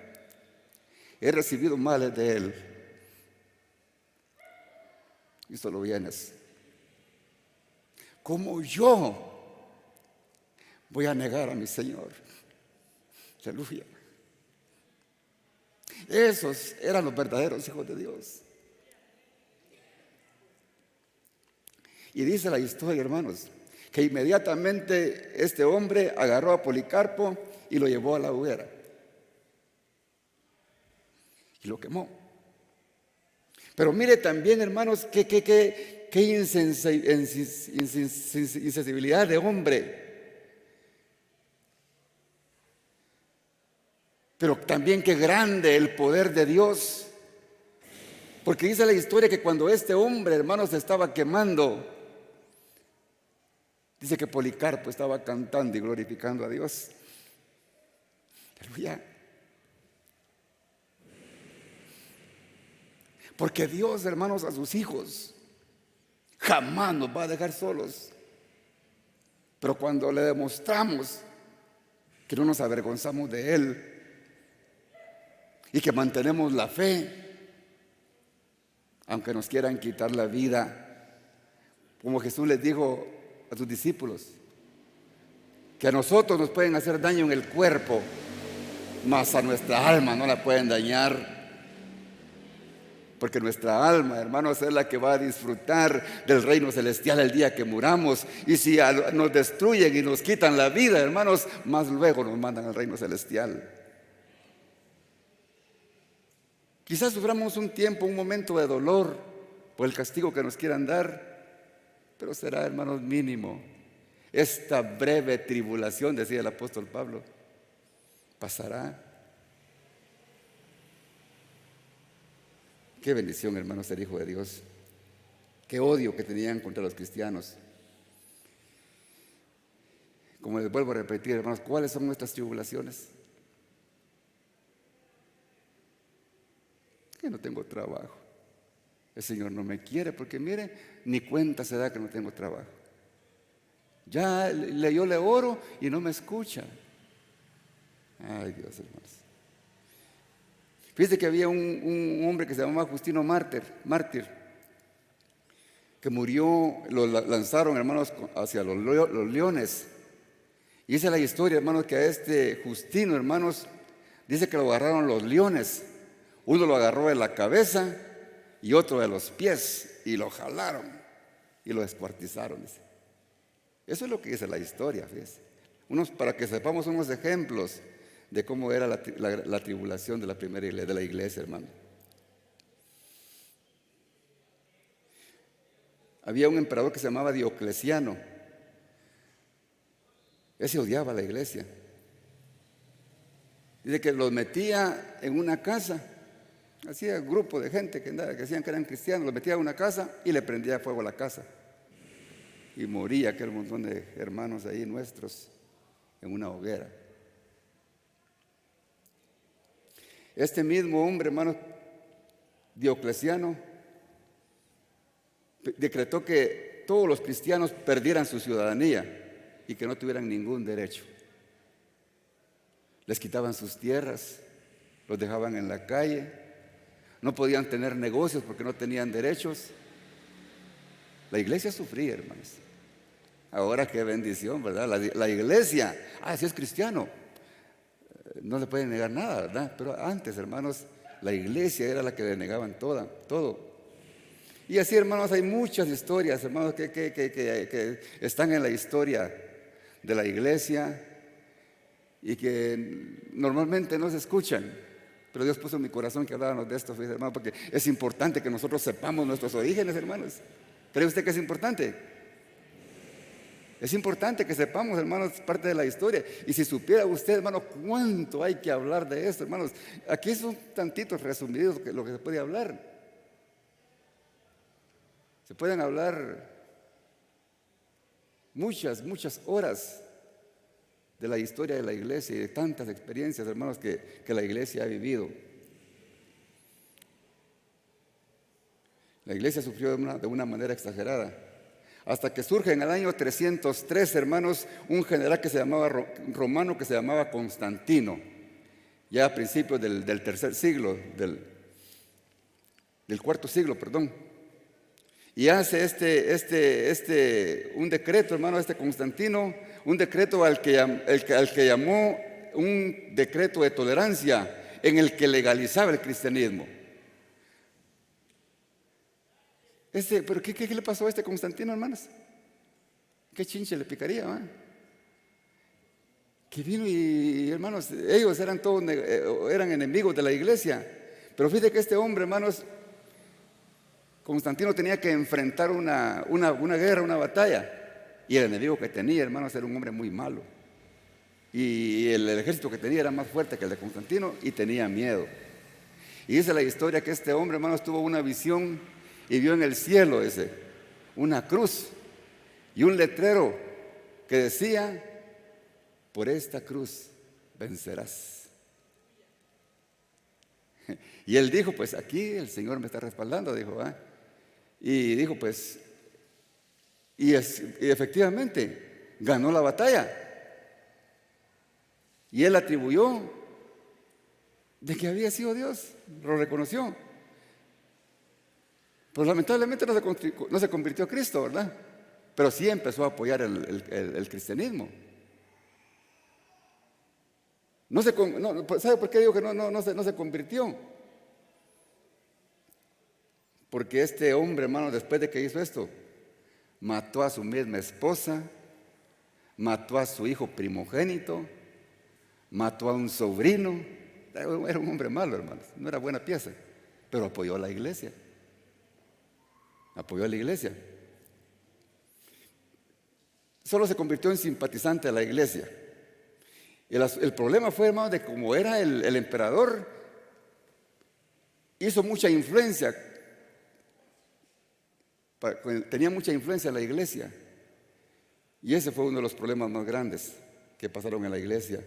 he recibido males de él. Y solo vienes. ¿Cómo yo voy a negar a mi Señor? Aleluya. Esos eran los verdaderos hijos de Dios. Y dice la historia, hermanos, que inmediatamente este hombre agarró a Policarpo y lo llevó a la hoguera y lo quemó. Pero mire también, hermanos, qué insensibilidad de hombre. Pero también qué grande el poder de Dios. Porque dice la historia que cuando este hombre, hermanos, se estaba quemando, dice que Policarpo estaba cantando y glorificando a Dios. Aleluya. Porque Dios, hermanos, a sus hijos jamás nos va a dejar solos. Pero cuando le demostramos que no nos avergonzamos de Él y que mantenemos la fe, aunque nos quieran quitar la vida, como Jesús les dijo a sus discípulos, que a nosotros nos pueden hacer daño en el cuerpo, mas a nuestra alma no la pueden dañar. Porque nuestra alma, hermanos, es la que va a disfrutar del reino celestial el día que muramos. Y si nos destruyen y nos quitan la vida, hermanos, más luego nos mandan al reino celestial. Quizás suframos un tiempo, un momento de dolor por el castigo que nos quieran dar, pero será, hermanos, mínimo. Esta breve tribulación, decía el apóstol Pablo, pasará. Qué bendición, hermanos, ser hijo de Dios. Qué odio que tenían contra los cristianos. Como les vuelvo a repetir, hermanos, ¿cuáles son nuestras tribulaciones? Que no tengo trabajo. El Señor no me quiere porque, mire, ni cuenta se da que no tengo trabajo. Yo le oro y no me escucha. Ay, Dios, hermanos. Fíjense que había un hombre que se llamaba Justino Mártir, que murió, lo lanzaron, hermanos, hacia los leones. Y dice la historia, hermanos, que a este Justino, hermanos, dice que lo agarraron los leones. Uno lo agarró de la cabeza y otro de los pies y lo jalaron y lo descuartizaron, dice. Eso es lo que dice la historia, fíjense. Para que sepamos unos ejemplos de cómo era la tribulación de la primera iglesia, de la iglesia, hermano. Había un emperador que se llamaba Diocleciano. Ese odiaba a la iglesia. Dice que los metía en una casa, hacía grupo de gente que decían que eran cristianos, los metía en una casa y le prendía fuego a la casa. Y moría aquel montón de hermanos ahí nuestros en una hoguera. Este mismo hombre, hermano, Diocleciano, decretó que todos los cristianos perdieran su ciudadanía y que no tuvieran ningún derecho. Les quitaban sus tierras, los dejaban en la calle, no podían tener negocios porque no tenían derechos La iglesia sufría, hermanos. Ahora qué bendición, ¿verdad? La iglesia, si es cristiano, no le pueden negar nada, ¿verdad? Pero antes, hermanos, la iglesia era la que le negaban todo. Y así, hermanos, hay muchas historias, hermanos, que están en la historia de la iglesia y que normalmente no se escuchan. Pero Dios puso en mi corazón que habláramos de esto, hermano, porque es importante que nosotros sepamos nuestros orígenes, hermanos. ¿Cree usted que es importante? Es importante que sepamos, hermanos, parte de la historia. Y si supiera usted, hermano, cuánto hay que hablar de esto, hermanos. Aquí son tantitos resumidos lo que se puede hablar. Se pueden hablar muchas horas de la historia de la iglesia y de tantas experiencias, hermanos, que la iglesia ha vivido. La iglesia sufrió de una manera exagerada, hasta que surge en el año 303, hermanos, un general que se llamaba romano, que se llamaba Constantino, ya a principios del tercer siglo, del cuarto siglo, perdón. Y hace un decreto, hermano, Constantino, un decreto al que llamó un decreto de tolerancia, en el que legalizaba el cristianismo. ¿Pero qué le pasó a Constantino, hermanos? ¿Qué chinche le picaría, ¿va? Que vino y, hermanos, ellos eran enemigos de la iglesia. Pero fíjate que este hombre, hermanos, Constantino tenía que enfrentar una guerra, una batalla. Y el enemigo que tenía, hermanos, era un hombre muy malo. Y el ejército que tenía era más fuerte que el de Constantino y tenía miedo. Y dice la historia que este hombre, hermanos, tuvo una visión y vio en el cielo una cruz y un letrero que decía: por esta cruz vencerás. Y él dijo: pues aquí el Señor me está respaldando, dijo, ¿ah? Y dijo, pues, y efectivamente ganó la batalla. Y él atribuyó de que había sido Dios, lo reconoció. Pues lamentablemente no se convirtió a Cristo, ¿verdad? Pero sí empezó a apoyar el cristianismo. ¿Sabe por qué digo que no se convirtió? Porque este hombre, hermano, después de que hizo esto, mató a su misma esposa, mató a su hijo primogénito, mató a un sobrino. Era un hombre malo, hermanos, no era buena pieza, pero apoyó a la iglesia. Apoyó a la iglesia. Solo se convirtió en simpatizante de la iglesia. El problema fue, hermano, de cómo era el emperador, hizo mucha influencia, tenía mucha influencia en la iglesia. Y ese fue uno de los problemas más grandes que pasaron en la iglesia.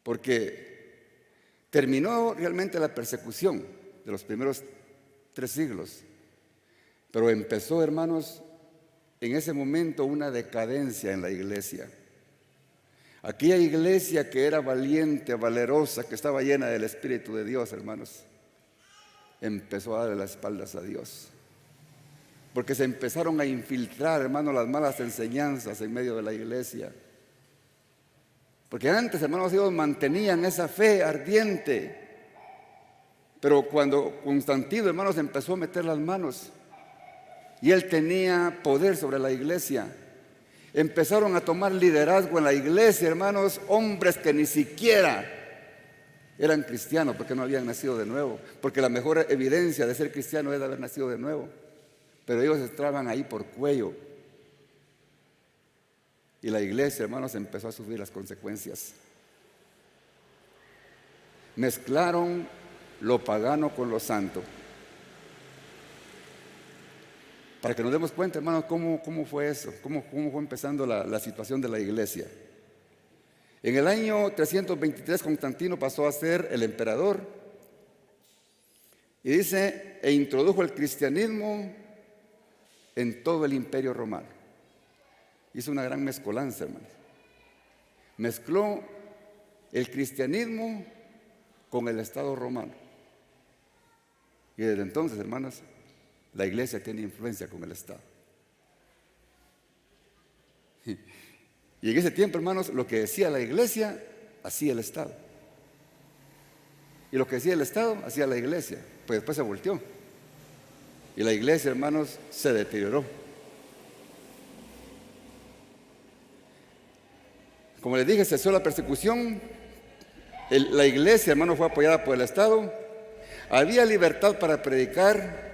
Porque terminó realmente la persecución de los primeros 3 siglos. Pero empezó, hermanos, en ese momento una decadencia en la iglesia. Aquella iglesia que era valiente, valerosa, que estaba llena del Espíritu de Dios, hermanos, empezó a darle las espaldas a Dios. Porque se empezaron a infiltrar, hermanos, las malas enseñanzas en medio de la iglesia. Porque antes, hermanos, ellos mantenían esa fe ardiente. Pero cuando Constantino, hermanos, empezó a meter las manos y él tenía poder sobre la iglesia, empezaron a tomar liderazgo en la iglesia, hermanos, hombres que ni siquiera eran cristianos porque no habían nacido de nuevo. Porque la mejor evidencia de ser cristiano es de haber nacido de nuevo. Pero ellos estaban ahí por cuello. Y la iglesia, hermanos, empezó a sufrir las consecuencias. Mezclaron lo pagano con lo santo. Para que nos demos cuenta, hermanos, cómo fue eso, cómo fue empezando la situación de la iglesia. En el año 323 Constantino pasó a ser el emperador. Y dice, e introdujo el cristianismo en todo el imperio romano. Hizo una gran mezcolanza, hermanos. Mezcló el cristianismo con el Estado romano. Y desde entonces, hermanos, la iglesia tiene influencia con el Estado. Y en ese tiempo, hermanos, lo que decía la iglesia, hacía el Estado. Y lo que decía el Estado, hacía la iglesia. Pues después se volteó. Y la iglesia, hermanos, se deterioró. Como les dije, cesó la persecución. La iglesia, hermanos, fue apoyada por el Estado. Había libertad para predicar.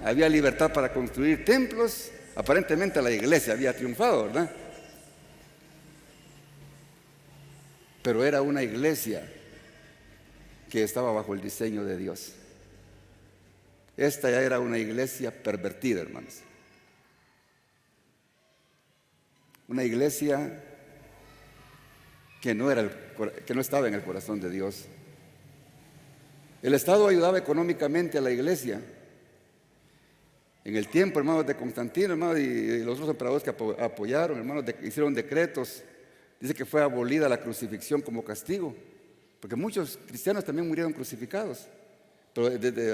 Había libertad para construir templos. Aparentemente la iglesia había triunfado, ¿verdad? Pero era una iglesia que estaba bajo el diseño de Dios. Esta ya era una iglesia pervertida, hermanos. Una iglesia que no estaba en el corazón de Dios. El Estado ayudaba económicamente a la iglesia. En el tiempo, hermanos, de Constantino, hermanos, y los otros emperadores que apoyaron, hermanos, hicieron decretos. Dice que fue abolida la crucifixión como castigo, porque muchos cristianos también murieron crucificados, pero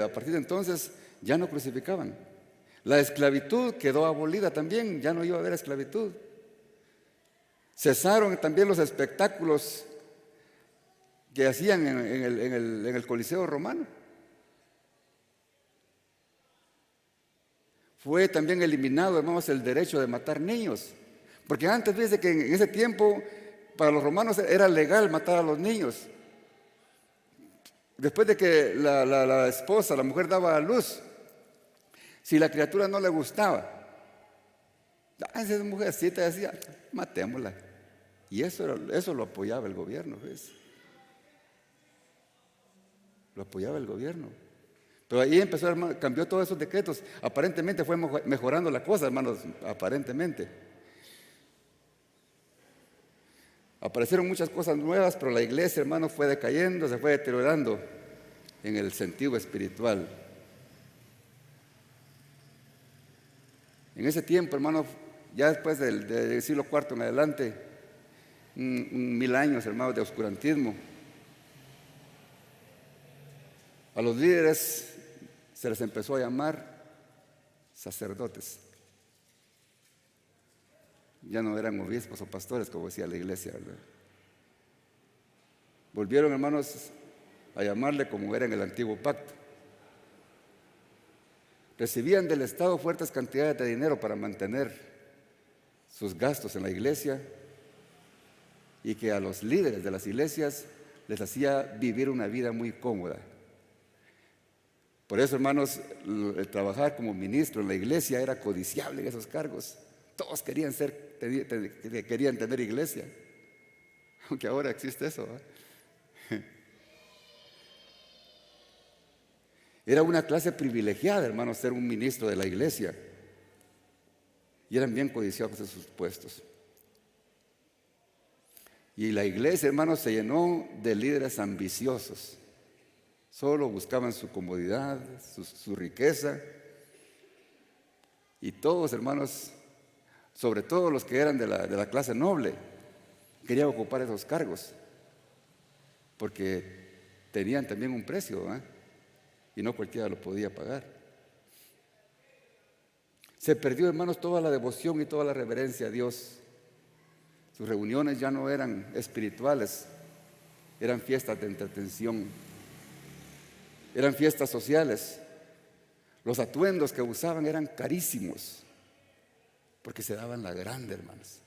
a partir de entonces ya no crucificaban. La esclavitud quedó abolida también, ya no iba a haber esclavitud. Cesaron también los espectáculos que hacían en el Coliseo romano. Fue también eliminado, hermanos, el derecho de matar niños. Porque antes, fíjense que en ese tiempo, para los romanos era legal matar a los niños. Después de que la esposa, la mujer daba a luz, si la criatura no le gustaba, esa mujercita decía, matémosla. Y eso lo apoyaba el gobierno, ¿ves? Lo apoyaba el gobierno. Pero ahí empezó, hermano, cambió todos esos decretos. Aparentemente fue mejorando la cosa, hermanos, aparentemente. Aparecieron muchas cosas nuevas, pero la iglesia, hermanos, fue decayendo, se fue deteriorando en el sentido espiritual. En ese tiempo, hermanos, ya después del siglo IV en adelante, 1000 años, hermanos, de oscurantismo, a los líderes se les empezó a llamar sacerdotes. Ya no eran obispos o pastores, como decía la iglesia, ¿verdad? Volvieron, hermanos, a llamarle como era en el antiguo pacto. Recibían del Estado fuertes cantidades de dinero para mantener sus gastos en la iglesia, y que a los líderes de las iglesias les hacía vivir una vida muy cómoda. Por eso, hermanos, el trabajar como ministro en la iglesia era codiciable en esos cargos. Todos querían tener iglesia, aunque ahora existe eso, ¿eh? Era una clase privilegiada, hermanos, ser un ministro de la iglesia, y eran bien codiciados de sus puestos. Y la iglesia, hermanos, se llenó de líderes ambiciosos. Solo buscaban su comodidad, su riqueza. Y todos, hermanos, sobre todo los que eran de la clase noble, querían ocupar esos cargos, porque tenían también un precio, ¿eh? Y no cualquiera lo podía pagar. Se perdió, hermanos, toda la devoción y toda la reverencia a Dios. Sus reuniones ya no eran espirituales, eran fiestas de entretención, eran fiestas sociales. Los atuendos que usaban eran carísimos, porque se daban la grande, hermanos.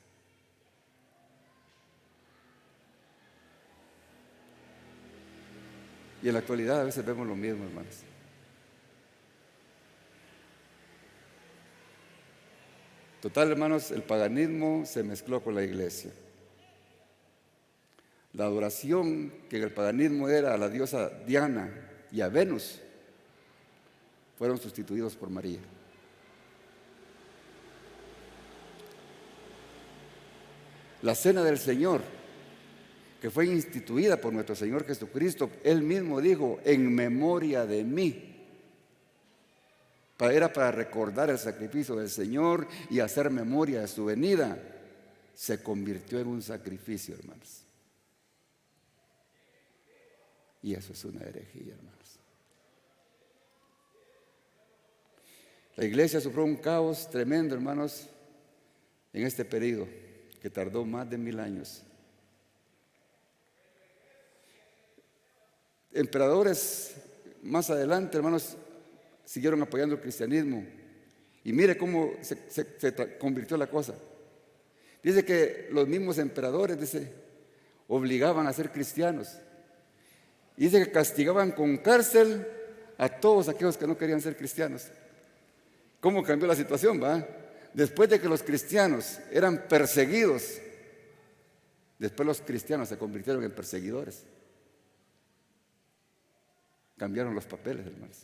Y en la actualidad a veces vemos lo mismo, hermanos. Total, hermanos, el paganismo se mezcló con la iglesia. La adoración que en el paganismo era a la diosa Diana y a Venus fueron sustituidos por María. La cena del Señor, que fue instituida por nuestro Señor Jesucristo, Él mismo dijo, en memoria de mí. Era para recordar el sacrificio del Señor y hacer memoria de su venida. Se convirtió en un sacrificio, hermanos. Y eso es una herejía, hermanos. La iglesia sufrió un caos tremendo, hermanos, en este periodo que tardó más de 1000 años. Emperadores más adelante, hermanos, siguieron apoyando el cristianismo. Y mire cómo se convirtió la cosa. Dice que los mismos emperadores, obligaban a ser cristianos. Dice que castigaban con cárcel a todos aquellos que no querían ser cristianos. ¿Cómo cambió la situación, va? Después de que los cristianos eran perseguidos, después los cristianos se convirtieron en perseguidores. Cambiaron los papeles, hermanos.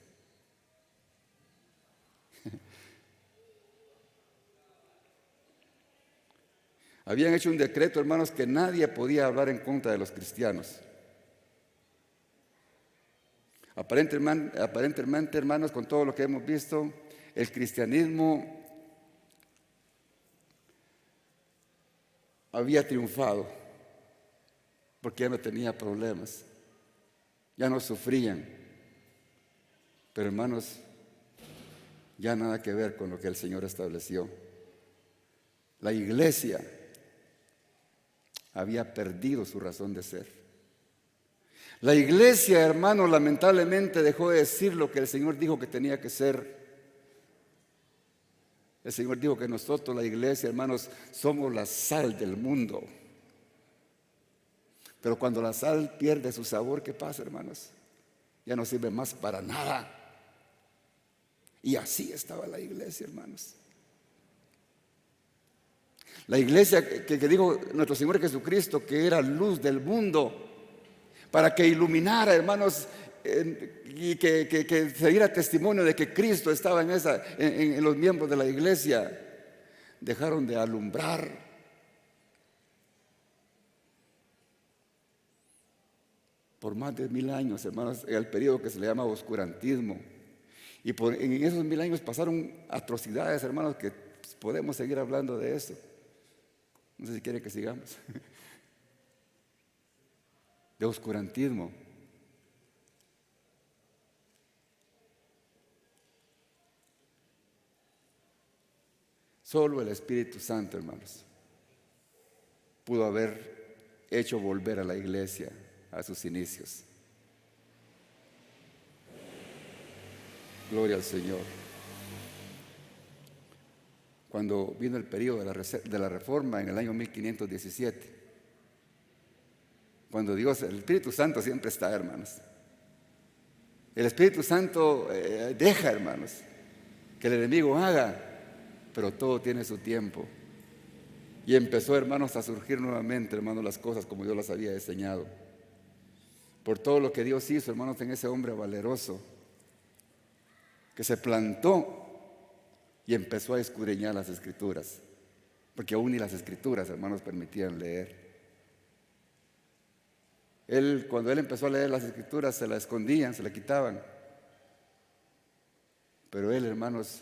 Habían hecho un decreto, hermanos, que nadie podía hablar en contra de los cristianos. Aparentemente, hermanos, con todo lo que hemos visto, el cristianismo había triunfado porque ya no tenía problemas, ya no sufrían. Pero, hermanos, ya nada que ver con lo que el Señor estableció. La iglesia había perdido su razón de ser. La iglesia, hermano, lamentablemente dejó de decir lo que el Señor dijo que tenía que ser. El Señor dijo que nosotros, la iglesia, hermanos, somos la sal del mundo. Pero cuando la sal pierde su sabor, ¿qué pasa, hermanos? Ya no sirve más para nada. Y así estaba la iglesia, hermanos. La iglesia que dijo nuestro Señor Jesucristo que era luz del mundo, para que iluminara, hermanos, y que se diera testimonio de que Cristo estaba en los miembros de la iglesia, dejaron de alumbrar. Por más de 1000 años, hermanos, en el periodo que se le llama oscurantismo. Y en esos 1000 años pasaron atrocidades, hermanos, que podemos seguir hablando de eso. No sé si quieren que sigamos. De oscurantismo. Solo el Espíritu Santo, hermanos, pudo haber hecho volver a la iglesia a sus inicios. Gloria al Señor. Cuando vino el periodo de la Reforma en el año 1517, cuando Dios, el Espíritu Santo siempre está, hermanos. El Espíritu Santo deja, hermanos, que el enemigo haga, pero todo tiene su tiempo. Y empezó, hermanos, a surgir nuevamente, hermanos, las cosas como Dios las había diseñado. Por todo lo que Dios hizo, hermanos, en ese hombre valeroso que se plantó y empezó a escudriñar las Escrituras, porque aún ni las Escrituras, hermanos, permitían leer. Cuando él empezó a leer las Escrituras, se las escondían, se las quitaban. Pero él, hermanos,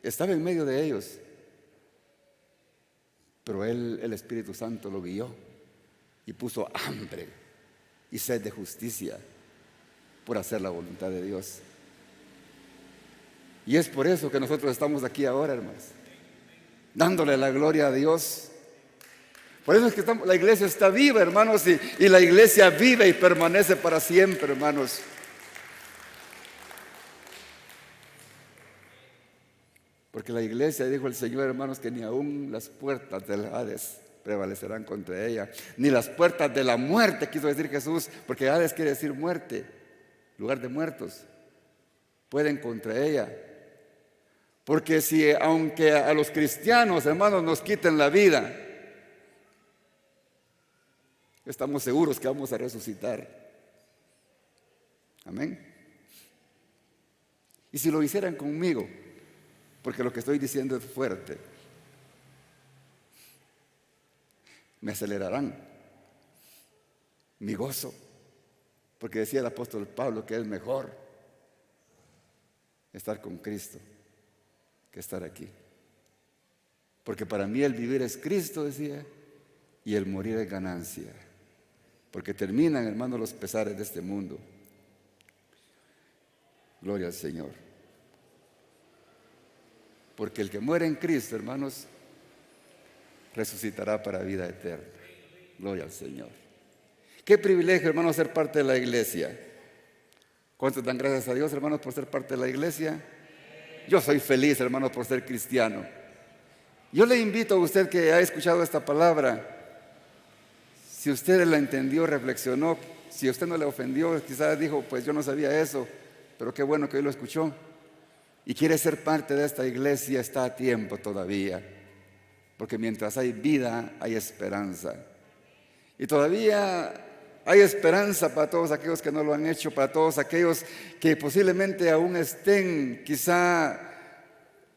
estaba en medio de ellos. Pero el Espíritu Santo lo guió y puso hambre y sed de justicia por hacer la voluntad de Dios. Y es por eso que nosotros estamos aquí ahora, hermanos, dándole la gloria a Dios. Por eso es que la iglesia está viva, hermanos, y la iglesia vive y permanece para siempre, hermanos. Porque la iglesia, dijo el Señor, hermanos, que ni aún las puertas del Hades prevalecerán contra ella, ni las puertas de la muerte, quiso decir Jesús, porque Hades quiere decir muerte, lugar de muertos, pueden contra ella. Porque aunque a los cristianos, hermanos, nos quiten la vida, estamos seguros que vamos a resucitar. Amén. Y si lo hicieran conmigo, porque lo que estoy diciendo es fuerte, me acelerarán mi gozo, porque decía el apóstol Pablo que es mejor estar con Cristo que estar aquí. Porque para mí el vivir es Cristo, decía, y el morir es ganancia. Porque terminan, hermanos, los pesares de este mundo. Gloria al Señor. Porque el que muere en Cristo, hermanos, resucitará para vida eterna. Gloria al Señor. Qué privilegio, hermanos, ser parte de la iglesia. ¿Cuántos dan gracias a Dios, hermanos, por ser parte de la iglesia? Yo soy feliz, hermanos, por ser cristiano. Yo le invito a usted que ha escuchado esta palabra, si usted la entendió, reflexionó, si usted no le ofendió, quizás dijo, pues yo no sabía eso, pero qué bueno que hoy lo escuchó y quiere ser parte de esta iglesia, está a tiempo todavía, porque mientras hay vida, hay esperanza. Y todavía hay esperanza para todos aquellos que no lo han hecho, para todos aquellos que posiblemente aún estén quizá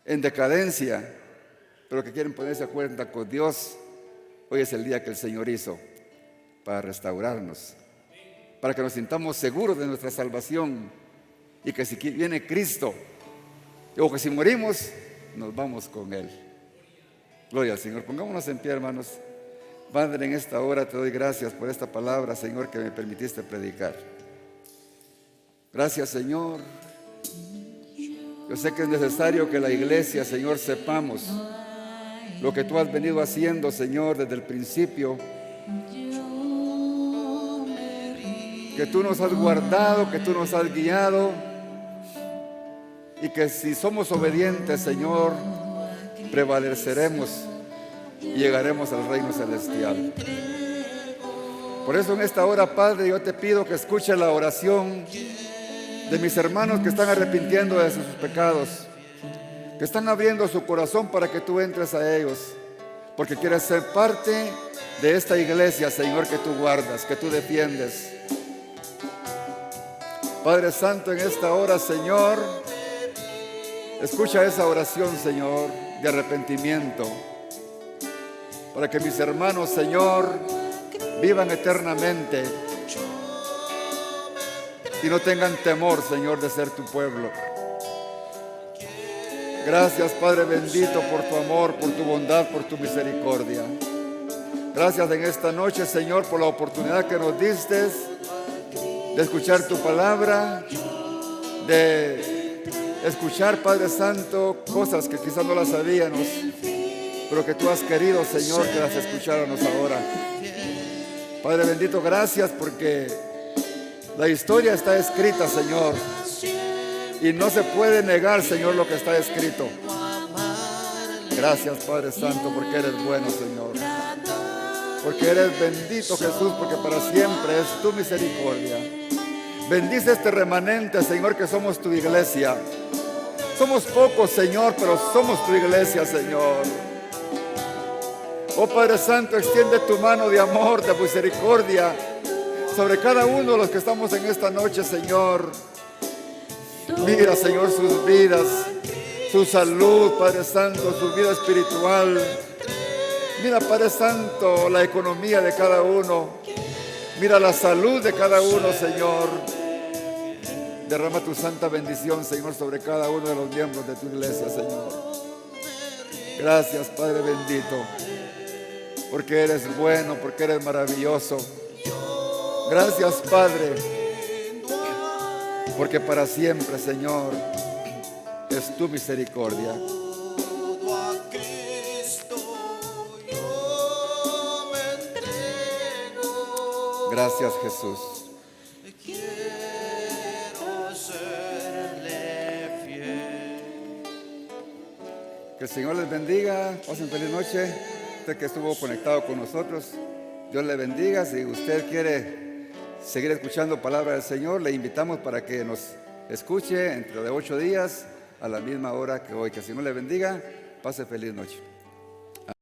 en decadencia, pero que quieren ponerse a cuenta con Dios. Hoy es el día que el Señor hizo para restaurarnos, para que nos sintamos seguros de nuestra salvación y que si viene Cristo o que si morimos, nos vamos con Él. Gloria al Señor. Pongámonos en pie, hermanos. Padre, en esta hora te doy gracias por esta palabra, Señor, que me permitiste predicar. Gracias, Señor. Yo sé que es necesario que la iglesia, Señor, sepamos lo que tú has venido haciendo, Señor, desde el principio. Que tú nos has guardado, que tú nos has guiado. Y que si somos obedientes, Señor, prevaleceremos y llegaremos al reino celestial. Por eso en esta hora, Padre, yo te pido que escuche la oración de mis hermanos que están arrepintiendo de sus pecados, que están abriendo su corazón para que tú entres a ellos, porque quieres ser parte de esta iglesia, Señor, que tú guardas, que tú defiendes. Padre Santo, en esta hora, Señor, escucha esa oración, Señor, de arrepentimiento, para que mis hermanos, Señor, vivan eternamente y no tengan temor, Señor, de ser tu pueblo. Gracias, Padre bendito, por tu amor, por tu bondad, por tu misericordia. Gracias en esta noche, Señor, por la oportunidad que nos diste de escuchar tu palabra, de escuchar, Padre Santo, cosas que quizás no las sabíamos, pero que tú has querido, Señor, que las escucháramos ahora. Padre bendito, gracias porque la historia está escrita, Señor, y no se puede negar, Señor, lo que está escrito. Gracias, Padre Santo, porque eres bueno, Señor, porque eres bendito, Jesús, porque para siempre es tu misericordia. Bendice este remanente, Señor, que somos tu iglesia. Somos pocos, Señor, pero somos tu iglesia, Señor. Oh Padre Santo, extiende tu mano de amor, de misericordia sobre cada uno de los que estamos en esta noche, Señor. Mira, Señor, sus vidas, su salud, Padre Santo, su vida espiritual. Mira, Padre Santo, la economía de cada uno. Mira la salud de cada uno, Señor. Derrama tu santa bendición, Señor, sobre cada uno de los miembros de tu iglesia, Señor. Gracias, Padre bendito, porque eres bueno, porque eres maravilloso. Gracias, Padre, porque para siempre, Señor, es tu misericordia. Gracias, Jesús. Que el Señor les bendiga. Pasen feliz noche. Usted que estuvo conectado con nosotros, Dios le bendiga. Si usted quiere seguir escuchando palabra del Señor, le invitamos para que nos escuche dentro de 8 días a la misma hora que hoy. Que el Señor le bendiga. Pase feliz noche.